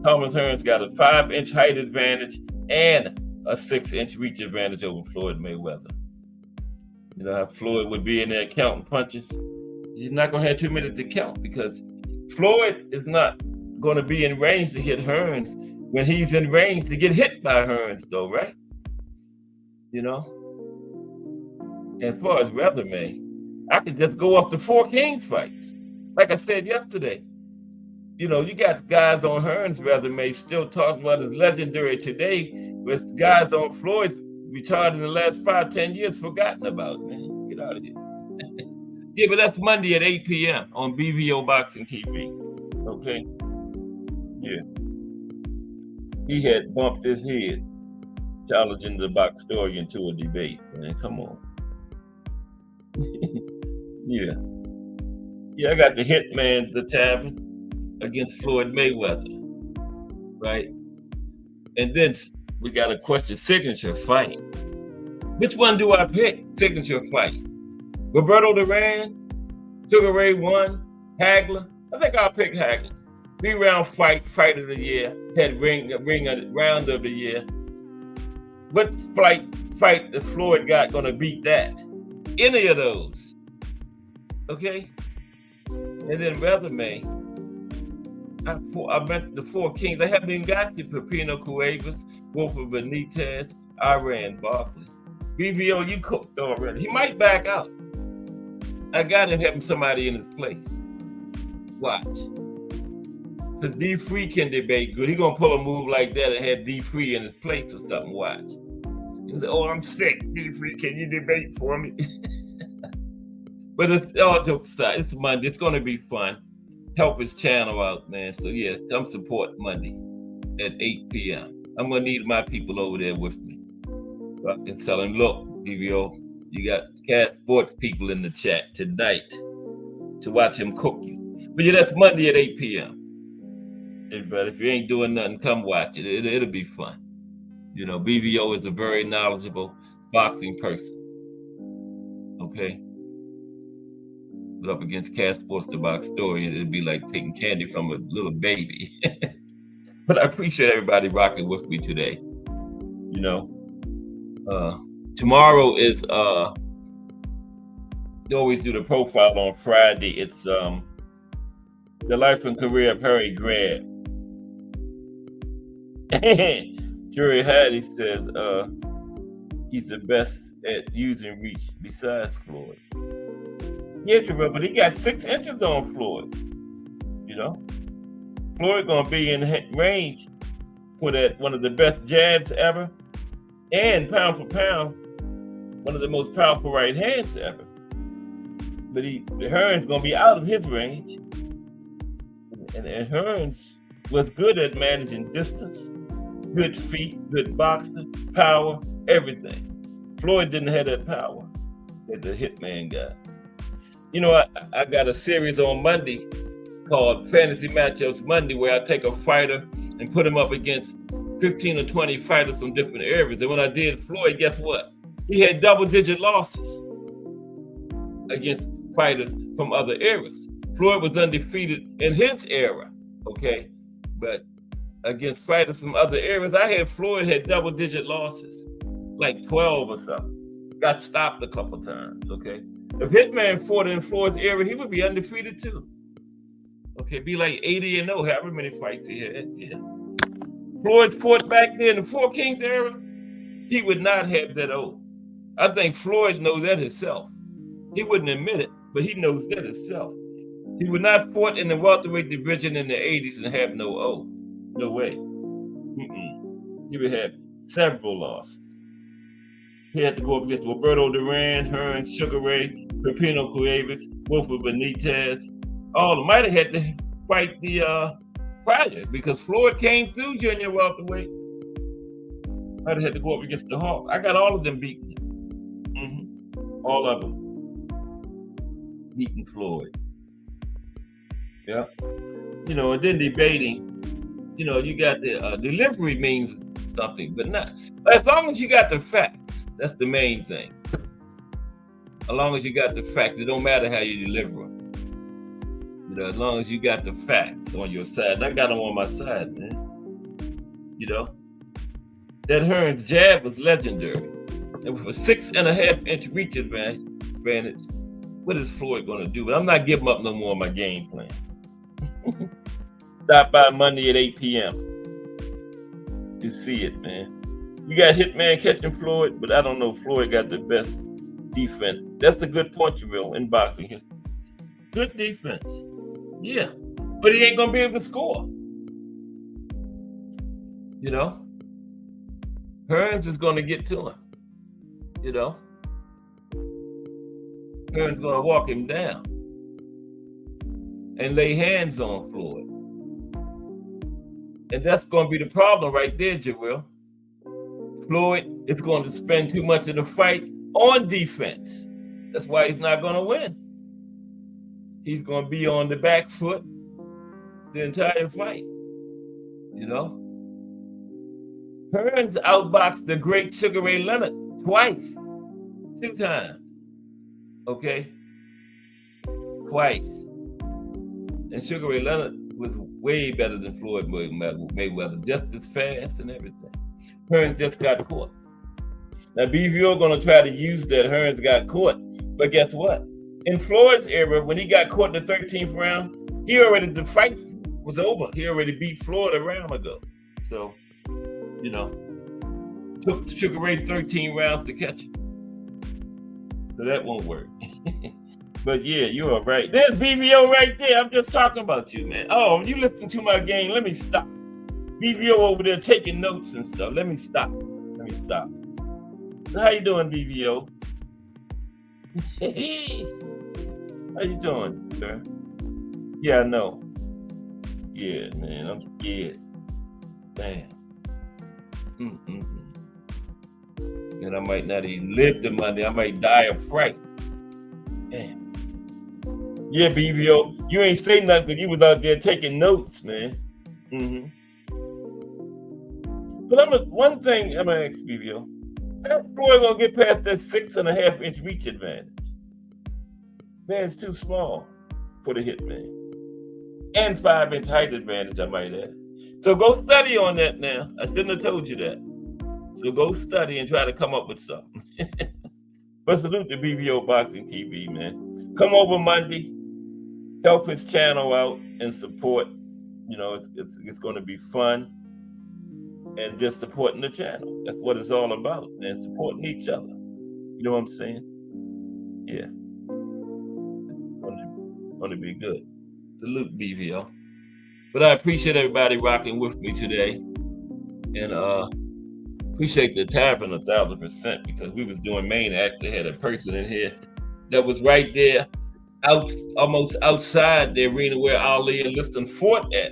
Thomas Hearns got a 5-inch height advantage and a 6-inch reach advantage over Floyd Mayweather. You know how Floyd would be in there counting punches? He's not gonna have 2 minutes to count because Floyd is not gonna be in range to hit Hearns when he's in range to get hit by Hearns, though, right? You know? As far as resume, I could just go off the 4 Kings fights. Like I said yesterday, you know, you got guys on Hearns' resume still talking about his legendary today, with guys on Floyd's retired in the last 5-10 years forgotten about, man. Get out of here. Yeah, but that's Monday at 8 p.m. on BVO Boxing TV. Okay? Yeah. He had bumped his head challenging the Boxtorian to a debate, man. Come on. Yeah. Yeah, I got the Hitman, the Tavern, against Floyd Mayweather, right? And then we got a question, signature fight. Which one do I pick? Signature fight. Roberto Duran, Sugar Ray 1, Hagler. I think I'll pick Hagler. 3-round fight of the year, head round of the year. What fight that Floyd got gonna beat that? Any of those. Okay? And then resume. I meant the four kings. I haven't even got to Pepino Cuevas, Wilfred Benitez, Iran Barkley. BVO, you cooked already. He might back out. I got him having somebody in his place. Watch. Because D Free can debate good. He gonna pull a move like that and have D Free in his place or something. Watch. He say, "Oh, I'm sick. D Free, can you debate for me?" But it's all jokes aside. It's Monday. It's gonna be fun. Help his channel out, man. So yeah, come support Monday at 8 p.m. I'm gonna need my people over there with me. So I can tell him, look, BVO, you got Cat Sports people in the chat tonight to watch him cook you. But yeah, that's Monday at 8 p.m. But if you ain't doing nothing, come watch it. It'll be fun. You know, BVO is a very knowledgeable boxing person. Okay? But up against Cat Sports, the box story, it'd be like taking candy from a little baby. But I appreciate everybody rocking with me today. You know, tomorrow is they always do the profile on Friday. It's the life and career of Harry Grant. Jerry Hattie says he's the best at using reach besides Floyd. Yeah, Jerome, but he got 6 inches on Floyd. You know, Floyd gonna be in range for that one of the best jabs ever, and pound for pound, one of the most powerful right hands ever. But Hearns gonna be out of his range, and Hearns was good at managing distance, good feet, good boxing, power, everything. Floyd didn't have that power that the Hitman got. You know, I got a series on Monday called Fantasy Matchups Monday, where I take a fighter and put him up against 15 or 20 fighters from different areas. And when I did Floyd, guess what? He had double-digit losses against fighters from other eras. Floyd was undefeated in his era, okay? But against fighters from other eras, Floyd had double-digit losses, like 12 or something. Got stopped a couple times, okay? If Hitman fought in Floyd's era, he would be undefeated too. Okay, be like 80-0, however many fights he had. Yeah. Floyd fought back then, the Four Kings era, he would not have that old. I think Floyd knows that himself. He wouldn't admit it, but he knows that himself. He would not fought in the welterweight division in the 80s and have no O. No way. He would have several losses. He had to go up against Roberto Duran, Hearns, Sugar Ray, Pepino Cuevas, Wilfred Benitez. All of them might have had to fight the prior because Floyd came through junior welterweight. Might have had to go up against the Hawk. I got all of them beaten. All of them beating Floyd. Yeah. You know, and then debating, you know, you got the delivery means something, but not as long as you got the facts. That's the main thing. As long as you got the facts, it don't matter how you deliver them. You know, as long as you got the facts on your side. And I got them on my side, man. You know, that Hearns jab was legendary. And with a 6.5-inch reach advantage, what is Floyd going to do? But I'm not giving up no more of my game plan. Stop by Monday at 8 p.m. to see it, man. You got Hitman catching Floyd, but I don't know if Floyd got the best defense. That's a good point, Jamil, in boxing history. Good defense. Yeah. But he ain't going to be able to score. You know? Hearns is going to get to him. You know? Hearns is going to walk him down and lay hands on Floyd. And that's going to be the problem right there, Jarrell. Floyd is going to spend too much of the fight on defense. That's why he's not going to win. He's going to be on the back foot the entire fight. You know? Hearns outboxed the great Sugar Ray Leonard twice. 2 times. Okay? Twice. And Sugar Ray Leonard was way better than Floyd Mayweather, just as fast and everything. Hearns just got caught. Now, BVO going to try to use that Hearns got caught. But guess what? In Floyd's era, when he got caught in the 13th round, he already, the fight was over. He already beat Floyd a round ago. So, took Sugar Ray 13 rounds to catch him. So that won't work. But yeah, you are right. There's BBO right there. I'm just talking about you, man. Oh, you listen to my game. Let me stop. BBO over there taking notes and stuff. Let me stop. So how you doing, BBO? How you doing, sir? Yeah, I know. Yeah, man, I'm scared. Damn. And I might not even live to Monday. I might die of fright. Damn. Yeah, BBO, you ain't say nothing because you was out there taking notes, man. But one thing I'm gonna ask BBO. How's Floyd gonna get past that 6.5-inch reach advantage? Man, it's too small for the hitman. And 5-inch height advantage, I might add. So go study on that now. I shouldn't have told you that. So go study and try to come up with something. But salute to BBO Boxing TV, man. Come over Monday, help his channel out and support. It's going to be fun. And just supporting the channel. That's what it's all about, man. Supporting each other. You know what I'm saying? Yeah. It's going to be good. Salute, BVO. But I appreciate everybody rocking with me today. And appreciate the tavern 1,000% because we was doing Maine. I actually had a person in here that was right there, almost outside the arena where Ali and Liston fought at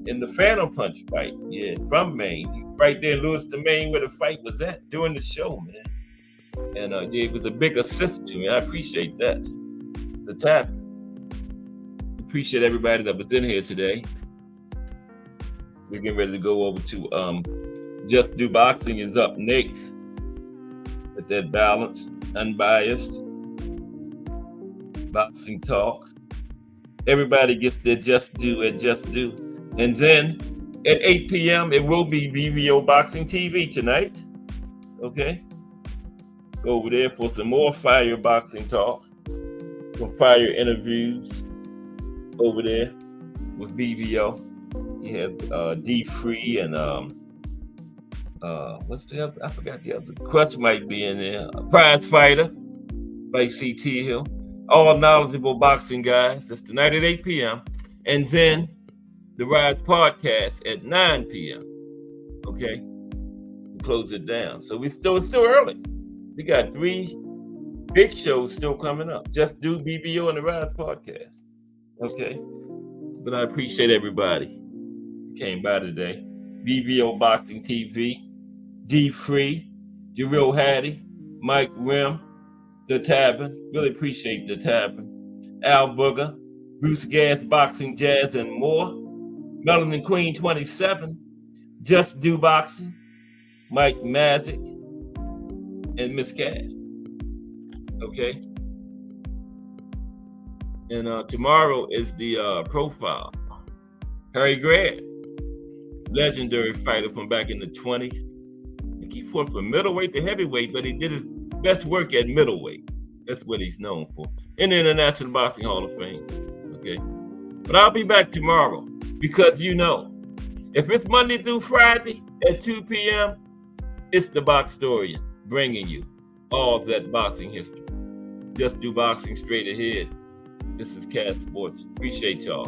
in the Phantom Punch fight. Yeah, from Maine. Right there in Lewiston, Maine, where the fight was at during the show, man. And it was a big assist to me. I appreciate that. The tavern. Appreciate everybody that was in here today. We're getting ready to go over to Just Do Boxing is up next with that balanced, unbiased boxing talk. Everybody gets their Just Do at Just Do. And then at 8 p.m., it will be BVO Boxing TV tonight. Okay? Go over there for some more fire boxing talk, some fire interviews over there with BVO. You have D Free and what's the other? I forgot the other. Crutch might be in there. Prize Fighter by CT Hill. All knowledgeable boxing guys. That's tonight at 8 p.m. And then the Rise Podcast at 9 p.m. Okay? We'll close it down. So it's still early. We got 3 big shows still coming up. Just Do BBO and the Rise Podcast. Okay? But I appreciate everybody who came by today. BVO Boxing TV, D Free, Jarrell Hattie, Mike Rim, The Tavern. Really appreciate The Tavern. Al Booger, Bruce Gas, Boxing Jazz, and more. Melanin Queen 27, Just Do Boxing, Mike Mazick, and Miss Cass. Okay? And tomorrow is the profile. Harry Grant, legendary fighter from back in the 20s. He fought from middleweight to heavyweight, but he did his best work at middleweight. That's what he's known for. In the International Boxing Hall of Fame. Okay? But I'll be back tomorrow because if it's Monday through Friday at 2 p.m., it's the Boxtorian bringing you all of that boxing history. Just Do Boxing straight ahead. This is Cass Sports. Appreciate y'all.